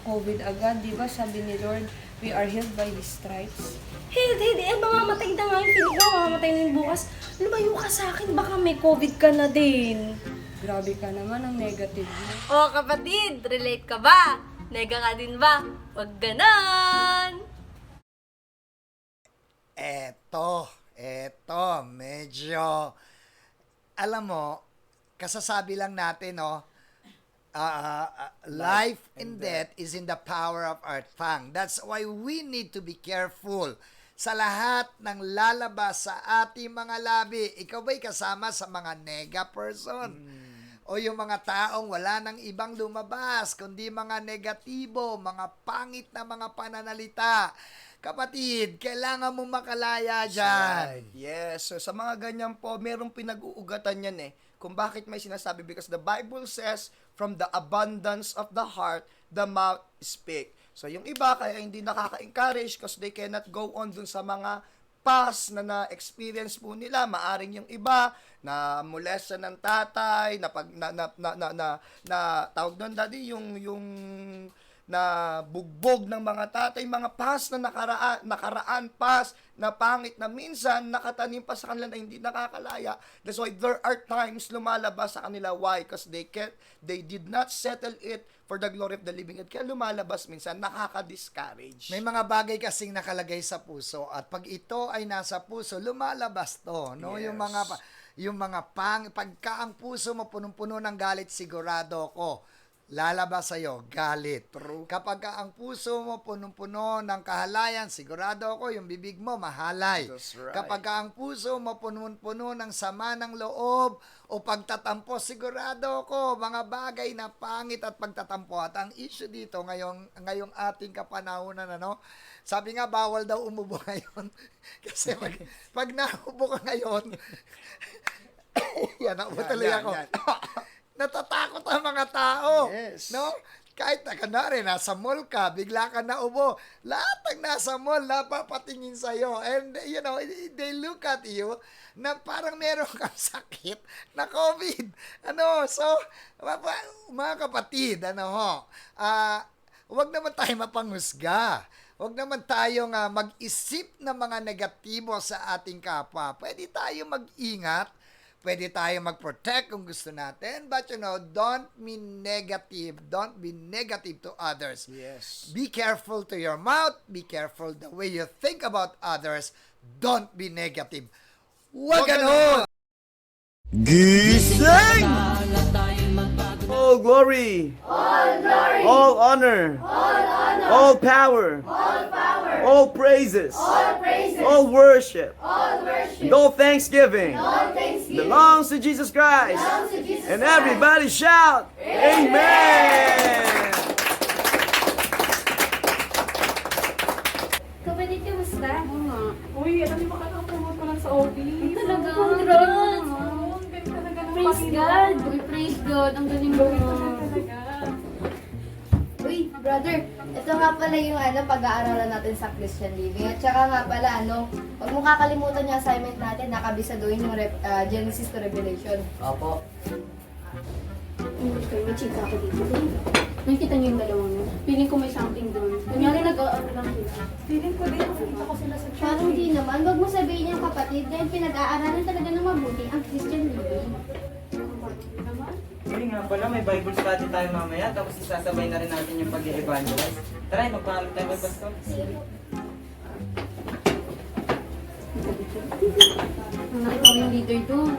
COVID agad, di ba? Sabi ni Lord, we are healed by His stripes. Hindi. Mamamatay na nga yung feeling ko. Mamamatay na yung bukas. Lumayo ka sa akin. Baka may COVID ka na din. Grabe ka naman ang negative mo. Oh, kapatid, relate ka ba? Nega ka din ba? Huwag ganon! Eto, medyo, alam mo, kasasabi lang natin, no, life and death is in the power of our tongue. That's why we need to be careful sa lahat ng lalabas sa ating mga labi. Ikaw ba'y kasama sa mga nega person? o yung mga taong wala nang ibang lumabas, kundi mga negatibo, mga pangit na mga pananalita. Kapatid, kailangan mo makalaya dyan. Yes. So, sa mga ganyan po, merong pinag-uugatan yan kung bakit may sinasabi. Because the Bible says, from the abundance of the heart, the mouth speak. So, yung iba, kaya hindi nakaka-encourage because they cannot go on dun sa mga past na na-experience po nila. Maaring yung iba na molesta ng tatay, na tawag doon, daddy, yung na bugbog ng mga tatay, mga past na nakaraan past na pangit na minsan nakatanim pa sa kanila na hindi nakakalaya. That's why there are times lumalabas sa kanila. Why? Because they did not settle it for the glory of the living God. Kaya lumalabas minsan, nakaka-discourage. May mga bagay kasing nakalagay sa puso at pag ito ay nasa puso, lumalabas to, no? Yes. Yung mga pagka ang puso mo punong-puno ng galit, sigurado ko lalabas sa'yo, galit. True. Kapag ang puso mo punong-puno ng kahalayan, sigurado ako yung bibig mo mahalay. That's right. Kapag ang puso mo punong-puno ng sama ng loob o pagtatampo, sigurado ako mga bagay na pangit at pagtatampo. At ang issue dito ngayong ating kapanahunan, sabi nga bawal daw umubo ngayon. Kasi pag naubo ka ngayon, yan, naubo tuloy ako. Yan. Natatakot ang mga tao. Yes. No? Kahit kunwari, nasa mall ka, bigla ka naubo. Lahat ng nasa mall, napapatingin sa'yo. And, they look at you na parang meron kang sakit na COVID. So, mga kapatid, huwag naman tayo mapanghusga. Huwag naman tayong mag-isip ng mga negatibo sa ating kapwa. Pwede tayo mag-ingat. Pwede tayo mag-protect kung gusto natin. But don't be negative. Don't be negative to others. Yes. Be careful to your mouth. Be careful the way you think about others. Don't be negative. Huwag ganun! Gising! All glory! All honor! All power! All praises! All worship! And all thanksgiving! Belongs to Jesus Christ! And everybody shout! Amen! Kapatid, kamusta? Uy, alam niyo, makaka-promote ko lang sa office. Talaga? Congrats! Ganda talaga ng Praise Panginoon. God! Uy, praise God! Ang galing mo. Talaga. Uy, brother, ito nga pala yung pag-aaralan natin sa Christian Living. At saka nga pala, huwag mong kakalimutan yung assignment natin, nakabisaduhin yung Genesis to Revelation. Opo. Okay, may chika ako dito. Nakikita niyo yung dalawang yun? Feeling ko may something doon. Kunyari nag-aaral lang sila. Feeling ko din, nakita ko sila sa church. Parang di naman, huwag mo sabihin yung kapatid, dahil pinag-aaralan talaga ng mabuti ang Christian Living. Uy nga pala, may Bible study tayo mamaya, tapos isasabay na rin natin yung pag-i-evangelize. Tara, magpaalam tayo kay Pastor. Nakita ko yung leader doon.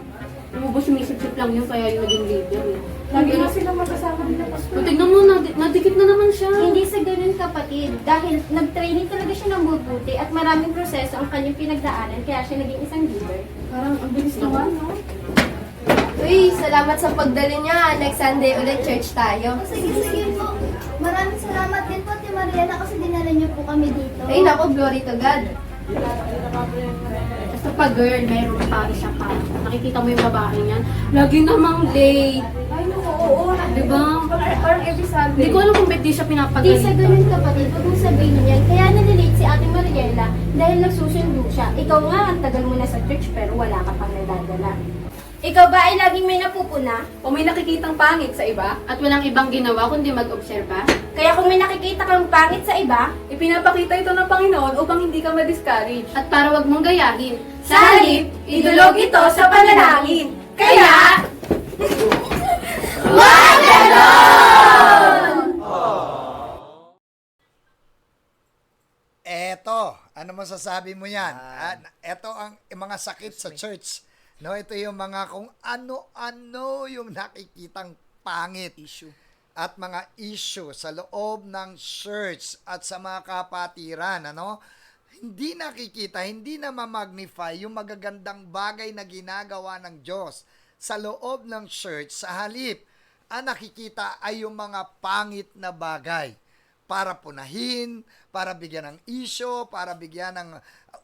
Lumubos sumisip-sip lang yun, kaya yung naging leader eh. Lagi na silang magkasama nila, Pastor. O, tignan mo, nadikit na naman siya. Hindi sa ganun kapatid, dahil nag-training talaga siya ng mabuti at maraming proseso ang kanyang pinagdaanan, kaya siya naging isang leader. Parang ang bilis naman, no? Uy, salamat sa pagdala niya. Next Sunday ulit church tayo. Sige po. Maraming salamat din po, Ate Mariana, kasi dinala niyo po kami dito. Ay, naku, glory to God. Basta pa girl, meron pa siya pa. Nakikita mo yung babae niyan. Lagi namang late. Ay, naku, oo. Diba? Parang every Sunday. Hindi ko alam kung ba't di siya Di sa pinapagalitan. ganun kapatid, huwag mong sabihin yan. Kaya nalilate si Ate Mariela dahil nagsusundo siya. Ikaw nga, ang tagal mo na sa church pero wala ka pang nadadala. Ikaw ba ay laging may napupuna? O may nakikitang pangit sa iba, At walang ibang ginawa kundi mag-obserba. Kaya kung may nakikita kang pangit sa iba, ipinapakita ito ng Panginoon upang hindi ka ma-discourage. At para wag mong gayahin. sa halip, idulog ito sa panalangin. Kaya, Eto, ano masasabi mo yan? Eto ang mga sakit sa church. No, ito yung mga kung ano-ano yung nakikitang pangit. Issue. At mga issue sa loob ng church at sa mga kapatiran, hindi nakikita, hindi na ma-magnify yung magagandang bagay na ginagawa ng Diyos sa loob ng church, sa halip, ang nakikita ay yung mga pangit na bagay para punahin, para bigyan ng issue, para bigyan ng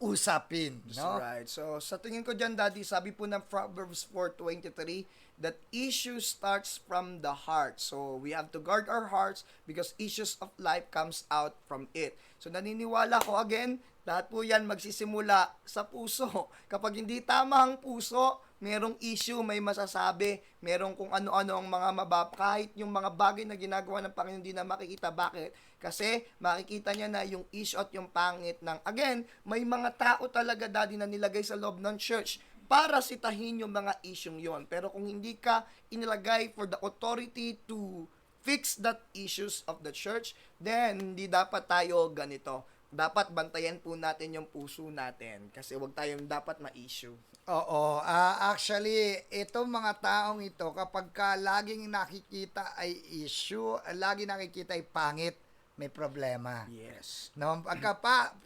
usapin. That's No? right. So, sa tingin ko dyan, Daddy, sabi po ng Proverbs 4:23, that issue starts from the heart. So, we have to guard our hearts because issues of life comes out from it. So, naniniwala ko again, lahat po yan magsisimula sa puso. Kapag hindi tama ang puso, merong issue, may masasabi, merong kung ano-ano ang mga kahit yung mga bagay na ginagawa ng Panginoon hindi na makikita. Bakit? Kasi makikita niya na yung issue at yung pangit ng, again, may mga tao talaga, Daddy, na nilagay sa loob ng church para sitahin yung mga issue yon. Pero kung hindi ka inilagay for the authority to fix that issues of the church, then hindi dapat tayo ganito. Dapat bantayan po natin yung puso natin kasi wag tayong dapat ma-issue. Oo, actually, itong mga taong ito, kapag ka laging nakikita ay issue, laging nakikita ay pangit, may problema. Yes. No,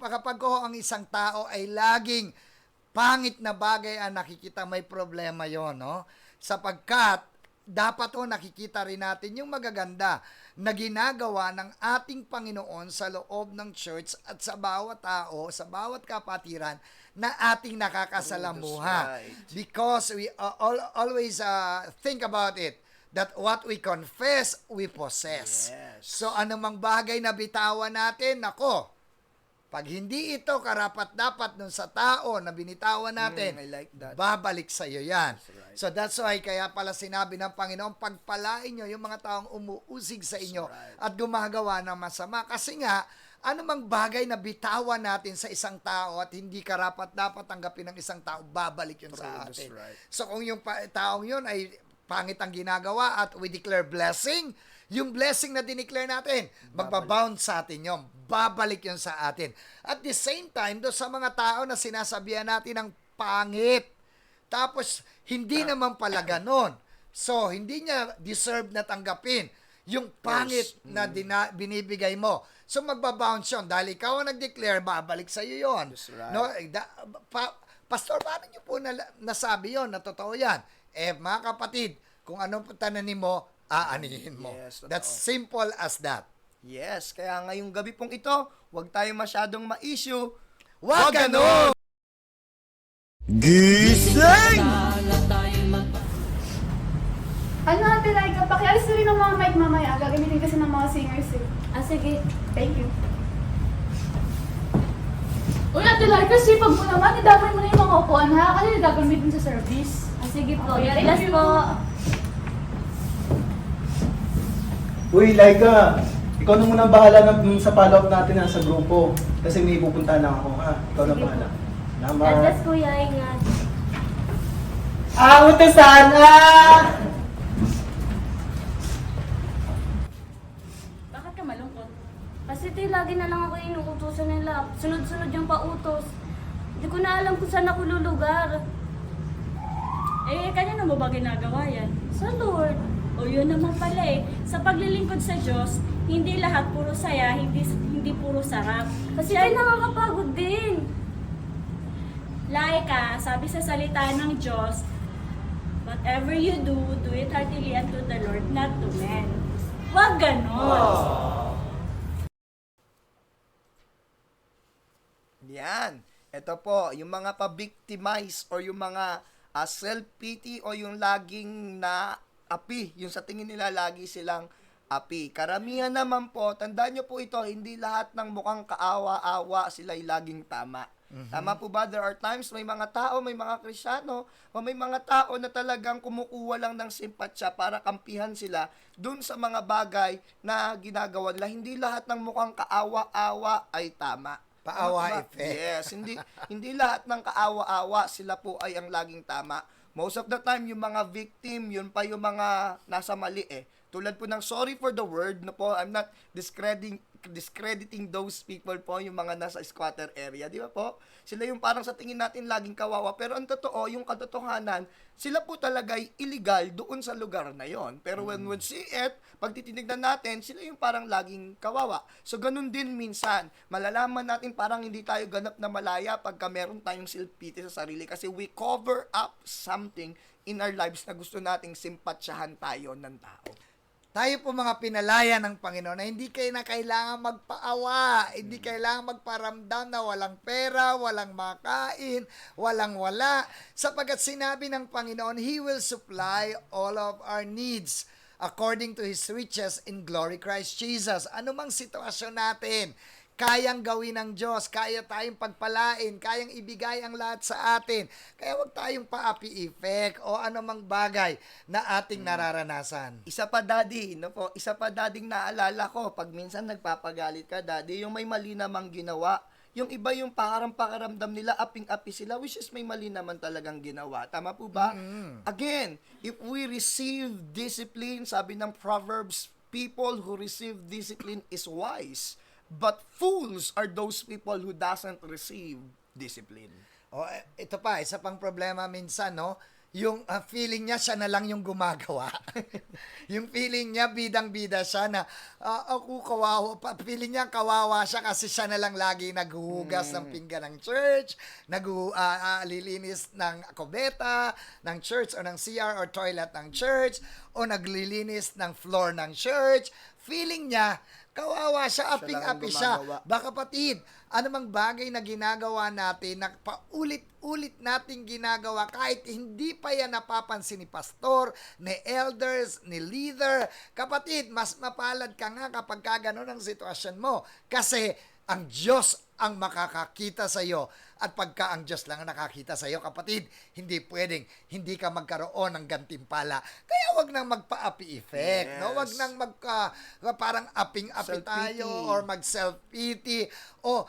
kapag ko ang isang tao ay laging pangit na bagay ang nakikita, may problema yon, no? Sapagkat dapat nakikita rin natin yung magaganda na ginagawa ng ating Panginoon sa loob ng church at sa bawat tao, sa bawat kapatiran na ating nakakasalamuha. right. Because we always think about it, that what we confess, we possess. Yes. So anumang bagay na bitawan natin, nako, pag hindi ito karapat-dapat dun sa tao na binitawan natin, I like that. babalik sa iyo yan. right. So that's why kaya pala sinabi ng Panginoon, pagpalain nyo yung mga taong umuusig sa inyo right. at gumagawa ng masama. Kasi nga, anumang bagay na bitawan natin sa isang tao at hindi karapat-dapat tanggapin ng isang tao, babalik yun sa That's atin. right. So kung yung taong yun ay pangit ang ginagawa at we declare blessing, yung blessing na dineclare natin, magbabound sa atin yun. Babalik yun sa atin. At the same time, do sa mga tao na sinasabihan natin ng pangit, tapos hindi naman pala ganon. So, hindi niya deserve na tanggapin yung pangit na binibigay mo. So, magbabounce yun. Dahil ikaw ang nag-declare, babalik sa iyo yun. That's right. No, Pastor, paano niyo po nasabi yun? Na totoo yan? Mga kapatid, kung anong tananim mo, aanihin mo. Yes, totoo. That's simple as that. Yes, kaya ngayong gabi pong ito, huwag tayong masyadong ma-issue. Wag ganon! Gising! Ano, Ate Laika, pakialis na rin ng mga mic mamaya. Gagamitin kasi ng mga singers eh. Ah, sige. Thank you. Uy, Ate Laika, sipag mo naman. Idamay mo na yung mga upuan ha, kasi gagamitin sa service. Ah, sige po. Okay, thank Last you. po. Uy, Laika, ikaw na muna bahala sa follow-up natin sa grupo. Kasi may pupuntahan lang ako, ha? Ikaw na Sige bahala. God Salamat. bless, Kuya. Ingat. Utusan! Bakit ka malungkot? Kasi lagi na lang ako inuutosan nila. Sunod-sunod yung pautos. Hindi ko na alam kung saan ako lulugar. Kanina mo ba ginagawa yan? Sa Lord. O yun naman pala sa paglilingkod sa Diyos, hindi lahat puro saya, hindi puro sarap. Kasi ay nakakapagod din. Laika, sabi sa salita ng Diyos, whatever you do, do it heartily unto the Lord, not to men. Wag ganon. Yan. Ito po, yung mga pa-victimize or yung mga self-pity o yung laging na api, yung sa tingin nila lagi silang api. Karamihan naman po, tandaan nyo po ito, hindi lahat ng mukhang kaawa-awa sila'y laging tama. Tama po ba? There are times may mga tao, may mga Kristiyano, o may mga tao na talagang kumukuha lang ng simpatsya para kampihan sila dun sa mga bagay na ginagawa nila. Hindi lahat ng mukhang kaawa-awa ay tama. Paawa Tama ba? effect. Yes, hindi lahat ng kaawa-awa sila po ay ang laging tama. Most of the time, yung mga victim, yun pa yung mga nasa mali Tulad po ng sorry for the word, no po, I'm not discrediting those people po, yung mga nasa squatter area, di ba po? Sila yung parang sa tingin natin laging kawawa, pero ang totoo, yung katotohanan, sila po talaga ay illegal doon sa lugar na yon. Pero when we see it, pag titinignan natin, sila yung parang laging kawawa. So ganun din minsan, malalaman natin parang hindi tayo ganap na malaya pagka meron tayong self-pity sa sarili kasi we cover up something in our lives na gusto nating simpatsyahan tayo ng tao. Tayo po mga pinalaya ng Panginoon na hindi kayo na kailangan magpaawa, hindi kailangan magparamdam na walang pera, walang makain, walang wala. Sapagkat sinabi ng Panginoon, He will supply all of our needs according to His riches in glory Christ Jesus. Ano mang sitwasyon natin, kayang gawin ng Diyos, kaya tayong pagpalain, kayang ibigay ang lahat sa atin. Kaya wag tayong paapi effect o anumang bagay na ating nararanasan. Isa pa, Daddy, no po, isa pa, Daddy, naalala ko, pag minsan nagpapagalit ka, Daddy, yung may mali namang ginawa, yung iba yung pakaramdam nila, aping-api sila, which is may mali naman talagang ginawa. Tama po ba? Again, if we receive discipline, sabi ng Proverbs, people who receive discipline is wise. But fools are those people who doesn't receive discipline. O, ito pa, isa pang problema minsan, no? Yung feeling niya, siya na lang yung gumagawa. Yung feeling niya, bidang-bida siya na, ako kawawa pa. Feeling niya, kawawa siya kasi siya na lang lagi naghuhugas ng pinggan ng church, naglilinis ng kubeta ng church o ng CR or toilet ng church, o naglilinis ng floor ng church. Feeling niya, kawawa siya, aping-api siya. Baka kapatid, anumang bagay na ginagawa natin, na paulit-ulit nating ginagawa, kahit hindi pa yan napapansin ni pastor, ni elders, ni leader, kapatid, mas mapalad ka nga kapag ka ganun ang sitwasyon mo. Kasi ang Diyos ang makakakita sa iyo. At pagka ang Diyos lang ang nakakita sa iyo, kapatid, hindi pwedeng hindi ka magkaroon ng gantimpala. Kaya wag nang magpa-api effect, no? Wag nang parang aping-api tayo or mag-self-pity. O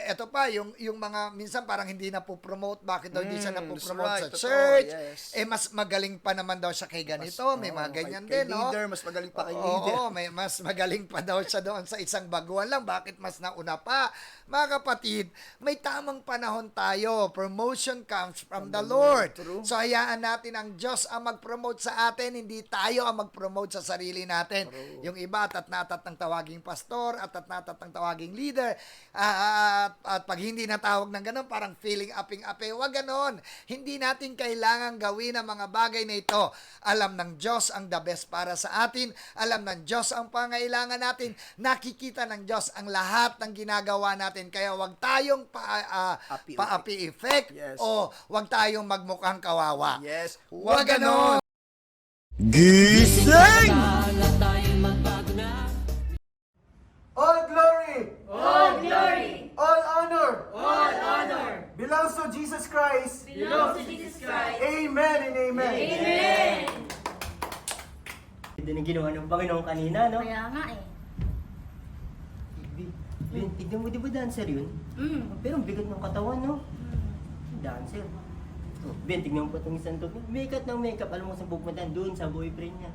eto pa, yung mga minsan parang hindi na po-promote, bakit daw hindi siya na po-promote sa church? Mas magaling pa naman daw siya kay ganito, may mga ganyan din, no? Leader, mas magaling pa kay leader. Oo, mas magaling pa daw siya doon sa isang baguhan lang, bakit mas nauna pa? Mga kapatid, may tamang panahon tayo. Promotion comes from the Lord. So, hayaan natin ang Diyos ang mag-promote sa atin, hindi tayo ang mag-promote sa sarili natin. Yung iba, atat-natat ng tawaging pastor, atat-natat ng tawaging leader, at pag hindi natawag ng ganun, parang feeling aping-ape. Huwag ganun. Hindi natin kailangan gawin ang mga bagay na ito. Alam ng Diyos ang the best para sa atin. Alam ng Diyos ang pangailangan natin. Nakikita ng Diyos ang lahat ng ginagawa natin. Kaya wag tayong pa-api effect o wag tayong magmukhang kawawa. Yes. Wag ganon. Gising! All glory! All glory! All honor! All honor! Belongs to Jesus Christ. Belongs to Jesus Christ. Amen and amen. Amen! Ito na ginawa ng Panginoon kanina, no? Kaya nga eh. Tignan mo, di ba dancer yun? Pero ang bigat ng katawan, no? Dancer. Oh, Ben, tignan mo pa itong isang to. Makeup ng makeup. Alam mo saan pupuntahan? Doon sa boyfriend niya.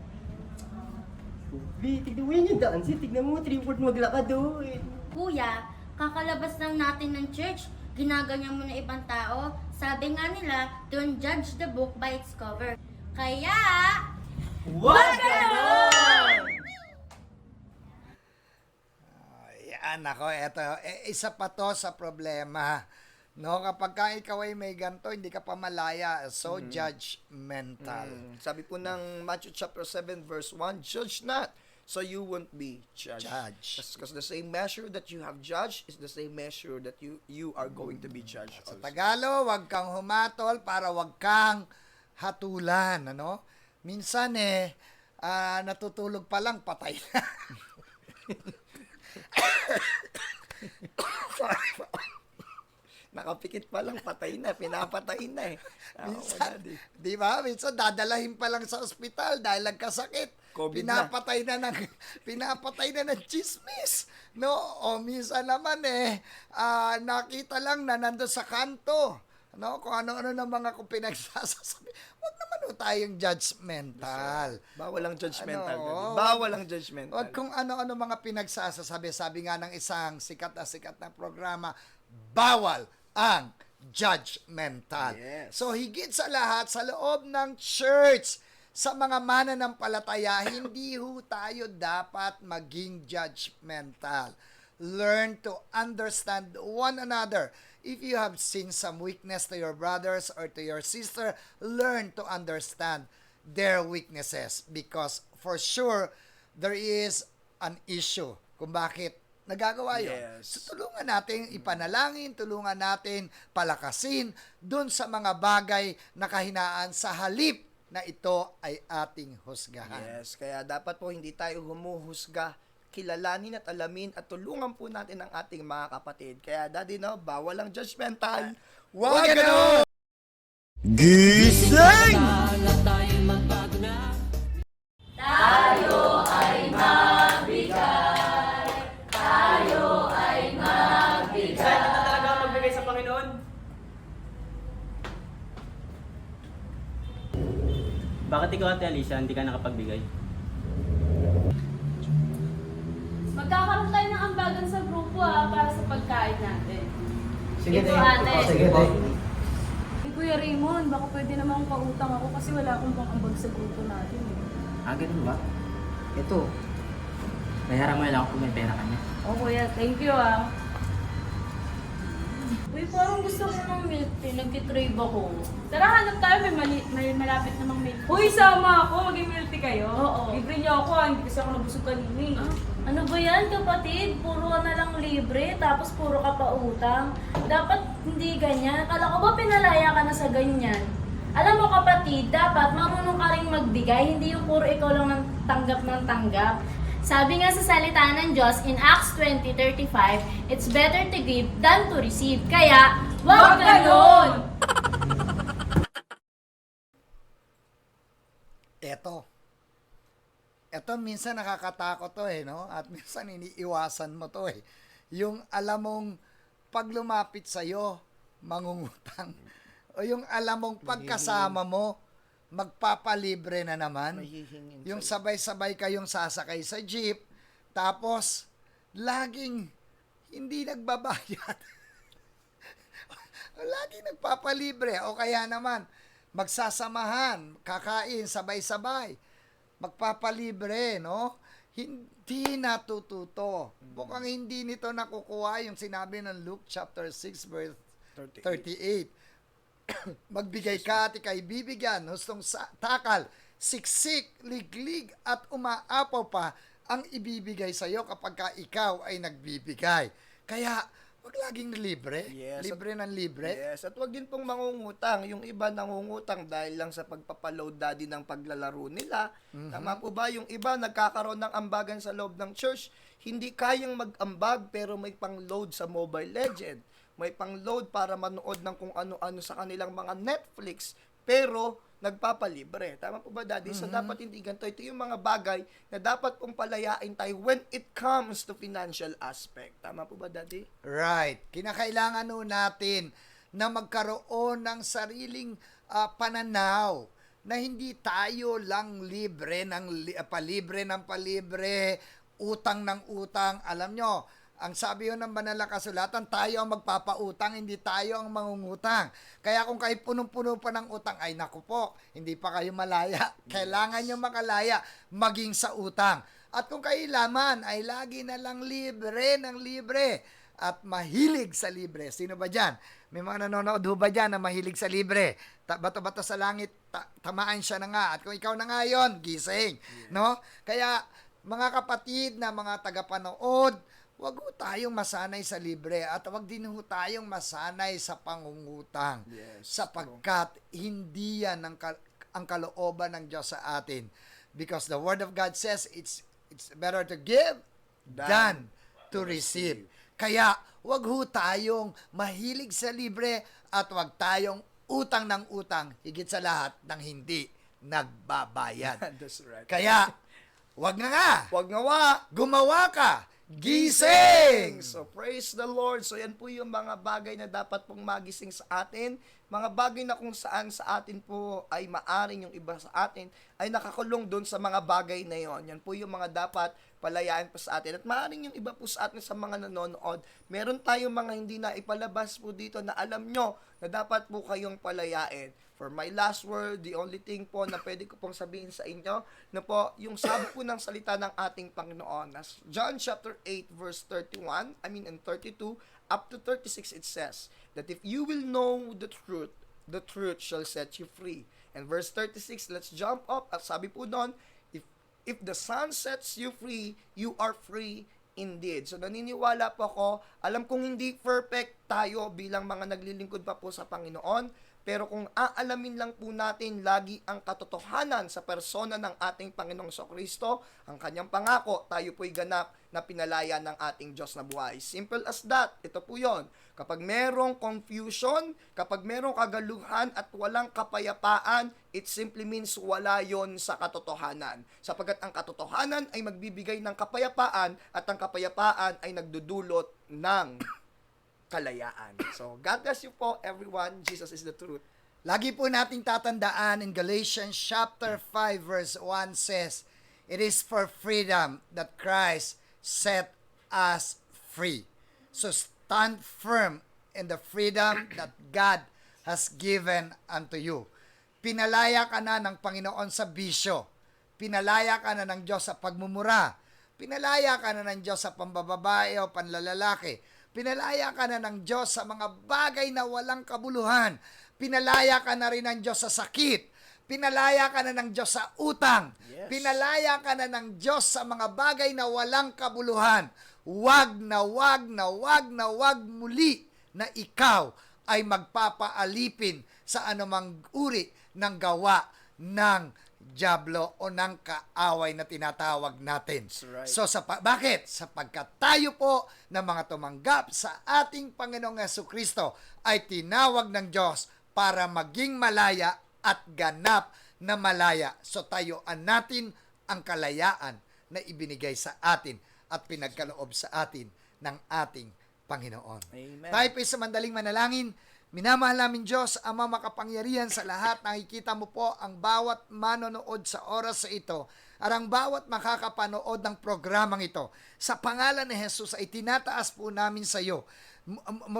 Oh, Ben, tignan mo yun yung dancer. Tignan mo, 3-4 maglakad doon. Kuya, kakalabas lang natin ng church, ginaganyan mo na ibang tao. Sabi nga nila, don't judge the book by its cover. Kaya, Wag ganon! Yan, ako, eto. Isa pa to sa problema. No, kapag ka ikaw ay may ganito, hindi ka pa malaya. So, judgmental. Sabi po ng Matthew chapter 7 verse 1, judge not, so you won't be judged. Because the same measure that you have judged is the same measure that you are going to be judged. Sa Tagalog, wag kang humatol para wag kang hatulan. Ano? Minsan natutulog pa lang, patay na. Nakapikit pa lang, patay na, pinapatay na eh. Minsan, di ba? Minsan dadalahin pa lang sa ospital dahil nagkasakit. COVID pinapatay na ng chismis. No? O minsan naman nakita lang na nando sa kanto. No, kung ano-ano ng mga kung pinagsasasabi. Huwag naman ho tayong judgmental. Bawal ang judgmental. Ano? Daddy. Bawal ang judgmental. Huwag kung ano-ano mga pinagsasasabi. Sabi nga ng isang sikat na programa, bawal ang judgmental. Yes. So, higit sa lahat, sa loob ng church, sa mga mananampalataya, hindi ho tayo dapat maging judgmental. Learn to understand one another. If you have seen some weakness to your brothers or to your sister, learn to understand their weaknesses because for sure, there is an issue kung bakit nagagawa yun. Yes. So, tulungan natin ipanalangin, tulungan natin palakasin dun sa mga bagay na kahinaan sa halip na ito ay ating husgahan. Yes, kaya dapat po hindi tayo humuhusga, kilalanin at alamin at tulungan po natin ang ating mga kapatid. Kaya daddy, no, bawal ang judgmental. Huwag ganun! Gising! Excited na talaga ako magbigay sa Panginoon. Bakit ikaw, Ate Alicia, hindi ka nakapagbigay? Magkakaroon tayo ng ambagan sa grupo para sa pagkain natin. Sige, Ito, Tay. ate. Sige, Tay. Kuya Raymond, baka pwede namang pautang ako kasi wala akong pang-ambag sa grupo natin. Ganun ba? Ito. Bayaran mo lang ako kung may pera kanya. Oh, kuya, thank you Uy, parang gusto ko ng milk tea. Nagtitrave ako. Tara, hanap tayo. May malapit namang milk tea. Uy, sama ako. Maging milk tea kayo? Oo. Libre niyo ako. Hindi kasi ako nabusog kanina. Ano ba yan, kapatid? Puro ka na lang libre, tapos puro ka pa utang. Dapat hindi ganyan. Akala ko ba pinalaya ka na sa ganyan? Alam mo, kapatid, dapat marunong ka rin magbigay, hindi yung puro ikaw lang ng tanggap. Sabi nga sa salita ng Diyos in Acts 20:35, it's better to give than to receive. Kaya, wag ganon! Ito minsan nakakatakot to no? At minsan iniiwasan mo to Yung alam mong pag lumapit sa'yo, mangungutang. O yung alam mong pagkasama mo, magpapalibre na naman. Yung sabay-sabay kayong sasakay sa jeep, tapos laging hindi nagbabayad. Laging nagpapalibre. O kaya naman, magsasamahan, kakain, sabay-sabay. Magpapalibre, no? Hindi natututo. Mukhang hindi nito nakukuha yung sinabi ng Luke chapter 6 verse 38. Magbigay ka at ikay bibigyan, hustong takal, siksik, liglig at umaapaw pa ang ibibigay sa iyo kapag ka ikaw ay nagbibigay. Kaya wag laging libre. Yes, Libre ng libre. Yes, at wag din pong mangungutang. Yung iba nangungutang dahil lang sa pagpapaload daddy ng paglalaro nila. Tama po ba? Yung iba nagkakaroon ng ambagan sa loob ng church, hindi kayang mag-ambag pero may pang-load sa Mobile Legend. May pang-load para manood ng kung ano-ano sa kanilang mga Netflix, pero nagpapalibre. Tama po ba, Daddy? So, dapat hindi ganito. Ito yung mga bagay na dapat pong palayain tayo when it comes to financial aspect. Tama po ba, Daddy? Right. Kinakailangan nun natin na magkaroon ng sariling pananaw na hindi tayo lang libre ng palibre, utang ng utang. Alam nyo, ang sabi yun ng banal na kasulatan, tayo ang magpapautang, hindi tayo ang mangungutang. Kaya kung kayo punong-puno pa ng utang, ay naku po, hindi pa kayo malaya. Kailangan nyo makalaya, maging sa utang. At kung kayo laman, ay lagi na lang libre ng libre. At mahilig sa libre. Sino ba dyan? May mga nanonood ho ba dyan na mahilig sa libre? Bato-bato sa langit, tamaan siya na nga. At kung ikaw na nga yun, gising. No? Kaya, mga kapatid na mga tagapanood, wag ho tayong masanay sa libre at wag din ho tayong masanay sa pangungutang. Sapagkat hindi yan ang kalooban ng Diyos sa atin. Because the Word of God says it's better to give than to receive. Kaya wag ho tayong mahilig sa libre at wag tayong utang ng utang, higit sa lahat ng hindi nagbabayad. That's right. Kaya, wag nga nga. Wag nga wa. Gumawa ka. gising! So praise the Lord. So yan po yung mga bagay na dapat pong magising sa atin. Mga bagay na kung saan sa atin po ay maaring yung iba sa atin ay nakakulong doon sa mga bagay na yon. Yan po yung mga dapat palayaan pa sa atin. At maaring yung iba po sa atin sa mga nanonood, meron tayong mga hindi na ipalabas po dito na alam nyo na dapat po kayong palayain. For my last word, the only thing po na pwede ko pong sabihin sa inyo, na po, yung sabi po ng salita ng ating Panginoon. As John chapter 8 verse 31, and 32, up to 36 it says, that if you will know the truth shall set you free. And verse 36, let's jump up. At sabi po doon, if the Son sets you free, you are free indeed. So naniniwala po ako, alam kong hindi perfect tayo bilang mga naglilingkod pa po sa Panginoon, pero kung aalamin lang po natin lagi ang katotohanan sa persona ng ating Panginoong Kristo, ang kanyang pangako, tayo po'y ganap na pinalaya ng ating Diyos na buhay. Simple as that. Ito po yon. Kapag merong confusion, kapag merong kagaluhan at walang kapayapaan, it simply means wala yon sa katotohanan. Sapagkat ang katotohanan ay magbibigay ng kapayapaan at ang kapayapaan ay nagdudulot ng kalayaan. So, God bless you po, everyone. Jesus is the truth. Lagi po nating tatandaan in Galatians chapter 5 verse 1 says, it is for freedom that Christ set us free. So stand firm in the freedom that God has given unto you. Pinalaya ka na ng Panginoon sa bisyo. Pinalaya ka na ng Diyos sa pagmumura. Pinalaya ka na ng Diyos sa pambababae o panlalalaki. Pinalaya ka na ng Diyos sa mga bagay na walang kabuluhan. Pinalaya ka na rin ng Diyos sa sakit. Pinalaya ka na ng Diyos sa utang. Yes. Pinalaya ka na ng Diyos sa mga bagay na walang kabuluhan. Wag muli na ikaw ay magpapaalipin sa anumang uri ng gawa ng dyablo o ng kaaway na tinatawag natin. right. So bakit? Sapagkat tayo po na mga tumanggap sa ating Panginoong Jesucristo ay tinawag ng Diyos para maging malaya at ganap na malaya. So tayuan natin ang kalayaan na ibinigay sa atin at pinagkaloob sa atin ng ating Panginoon. Amen. Tayo po sa mandaling manalangin. Minamahal namin Diyos, Ama makapangyarihan sa lahat. Nakikita mo po ang bawat manonood sa oras sa ito at ang bawat makakapanood ng programang ito. Sa pangalan ni Jesus ay tinataas po namin sa iyo.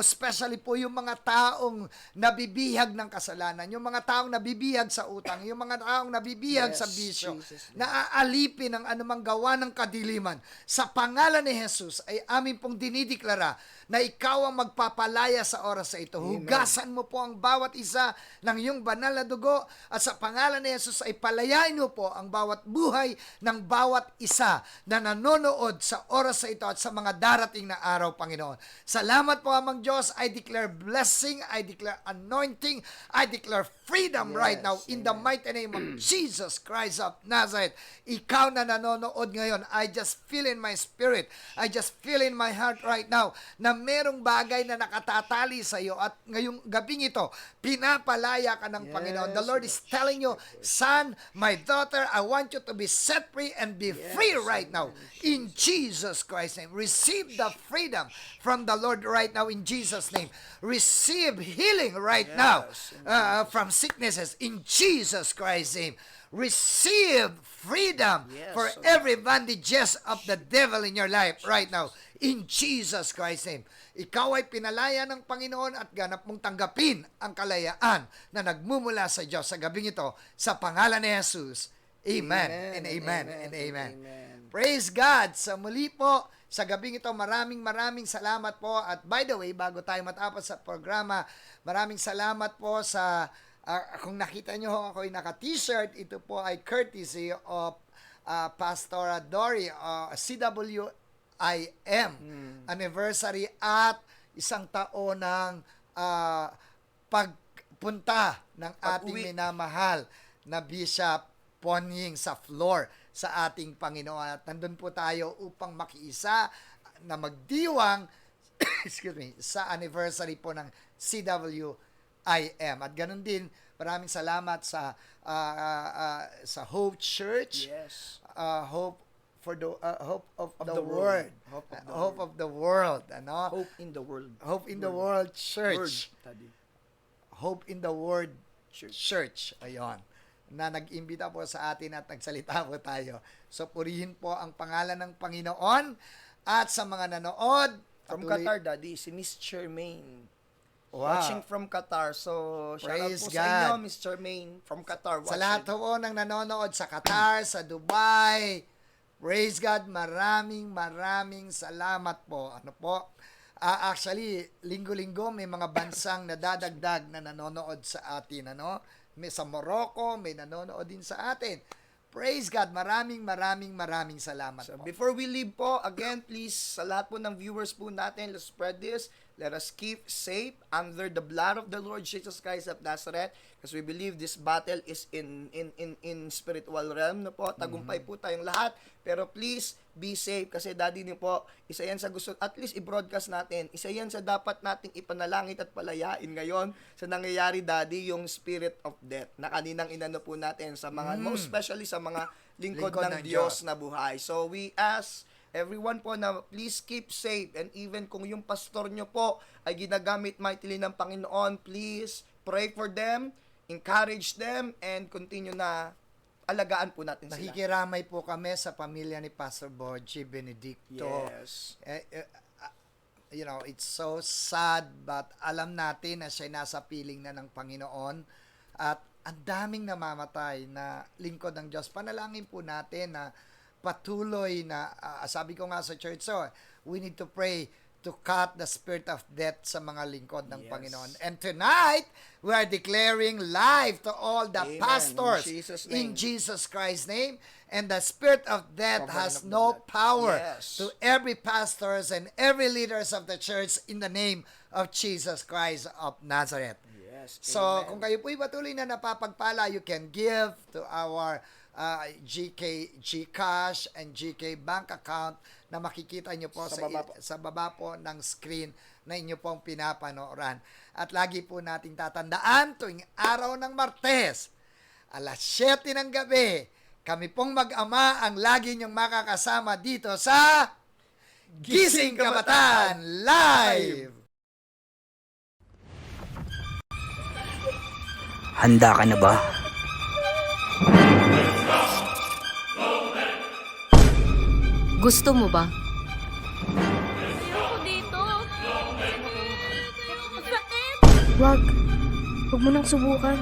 Especially po yung mga taong nabibihag ng kasalanan, yung mga taong nabibihag sa utang, yung mga taong nabibihag sa bisyo, naaalipin ang anumang gawa ng kadiliman. Sa pangalan ni Jesus ay amin pong dinideklara na ikaw ang magpapalaya sa oras sa ito. Amen. Hugasan mo po ang bawat isa ng iyong banal na dugo at sa pangalan ni Jesus ay palayain mo po ang bawat buhay ng bawat isa na nanonood sa oras sa ito at sa mga darating na araw, Panginoon. Salamat po, Amang Diyos. I declare blessing, I declare anointing, I declare freedom right now in the mighty name of Jesus Christ of Nazareth. Ikaw na nanonood ngayon, I just feel in my spirit, I just feel in my heart right now na merong bagay na nakatatali sa iyo at ngayong gabing ito, pinapalaya ka ng Panginoon. The Lord is telling you, son, my daughter, I want you to be set free and be free right now. In Jesus Christ's name. Receive the freedom from the Lord right now in Jesus' name. Receive healing right now from sicknesses in Jesus Christ's name. Receive freedom for every bandages of the devil in your life right now. In Jesus Christ's name. Ikaw ay pinalaya ng Panginoon at ganap mong tanggapin ang kalayaan na nagmumula sa Diyos sa gabing ito sa pangalan ni Jesus. Amen and amen and amen. Praise God. Sa muli po, sa gabing ito, maraming salamat po. At by the way, bago tayo matapos sa programa, maraming salamat po sa, kung nakita nyo ako ay naka-t-shirt, ito po ay courtesy of Pastor Dory, CWIM anniversary at isang taon ng pagpunta ng ating minamahal na Bishop Ponying sa floor sa ating Panginoon. At nandun po tayo upang makiisa na magdiwang excuse me, sa anniversary po ng CWIM. At ganun din, maraming salamat sa Hope Church, Yes. Hope for the hope of, Of the, the world. world. Hope of the world, ano? Hope in the world. Hope in the World Church. Word, Daddy. Hope in the Word Church. Ayun. Na nag-imbita po sa atin at nagsalita po tayo. So, purihin po ang pangalan ng Panginoon at sa mga nanood. From patuloy- Qatar, Daddy, si Miss Charmaine. Wow. Watching from Qatar. So, shout out Praise po sa inyo, God. Miss Charmaine from Qatar. Sa watching. lahat po ng nanonood sa Qatar, sa Dubai, praise God, maraming salamat po. Ano po? Actually, linggo-linggo may mga bansang nadadagdag na nanonood sa atin. Ano? May sa Morocco, may nanonood din sa atin. Praise God, maraming salamat So, po. before we leave po, again, please, sa lahat po ng viewers po natin, let's spread this. Let us keep safe under the blood of the Lord Jesus Christ of Nazareth, because we believe this battle is in spiritual realm na po. Tagumpay po tayong lahat. Pero please, be safe, kasi Daddy niyo po, isa yan sa gusto, at least i-broadcast natin, isa yan sa dapat nating ipanalangit at palayain ngayon sa nangyayari, Daddy, yung spirit of death na kaninang inano po natin sa mga, most especially sa mga lingkod ng Diyos na buhay. So we ask everyone po na please keep safe, and even kung yung pastor nyo po ay ginagamit mightily ng Panginoon, please pray for them, encourage them, and continue na alagaan po natin sila. Nakikiramay po kami sa pamilya ni Pastor Boji Benedicto. Yes. You know, it's so sad, but alam natin na siya nasa piling na ng Panginoon at ang daming namamatay na lingkod ng Diyos. Panalangin po natin na patuloy na, sabi ko nga sa church, so we need to pray to cut the spirit of death sa mga lingkod ng Yes. Panginoon. And tonight, we are declaring life to all the Amen. pastors In Jesus' in name. Jesus Christ's name. And the spirit of death Covering has of the no blood. power Yes. to every pastors and every leaders of the church in the name of Jesus Christ of Nazareth. Yes. So, Amen. kung kayo po'y patuloy na napapagpala, you can give to our GCash and GK bank account na makikita nyo po Sa baba po. sa baba po ng screen na inyo pong pinapanooran. At lagi po nating tatandaan tuwing araw ng Martes, alas 7 ng gabi, kami pong mag-ama ang lagi nyong makakasama dito sa Gising Kabataan Live! Handa ka na ba? Gusto mo ba? Ayoko dito. Masakit. Wag. Huwag mo nang subukan.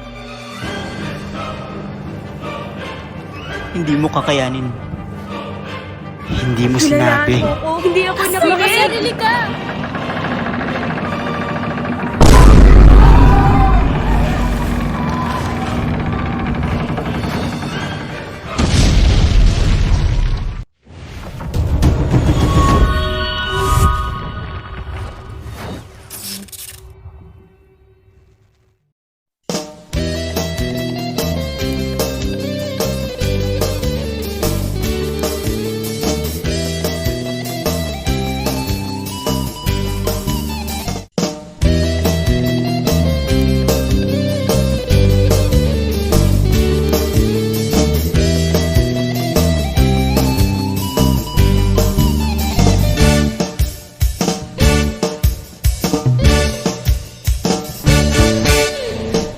Hindi mo kakayanin. Hindi mo sinabi. Hindi ako nakikinig. Makasarili ka.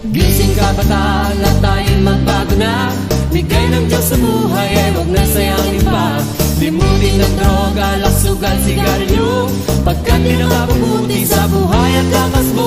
Gising kabataan at tayo'y magbago na. Bigay ng Diyos sa buhay ay huwag na sayangin pa. Limutin ng droga, laksugan, sigarilyo, pagkat di na mapabuti sa buhay at lakas mo.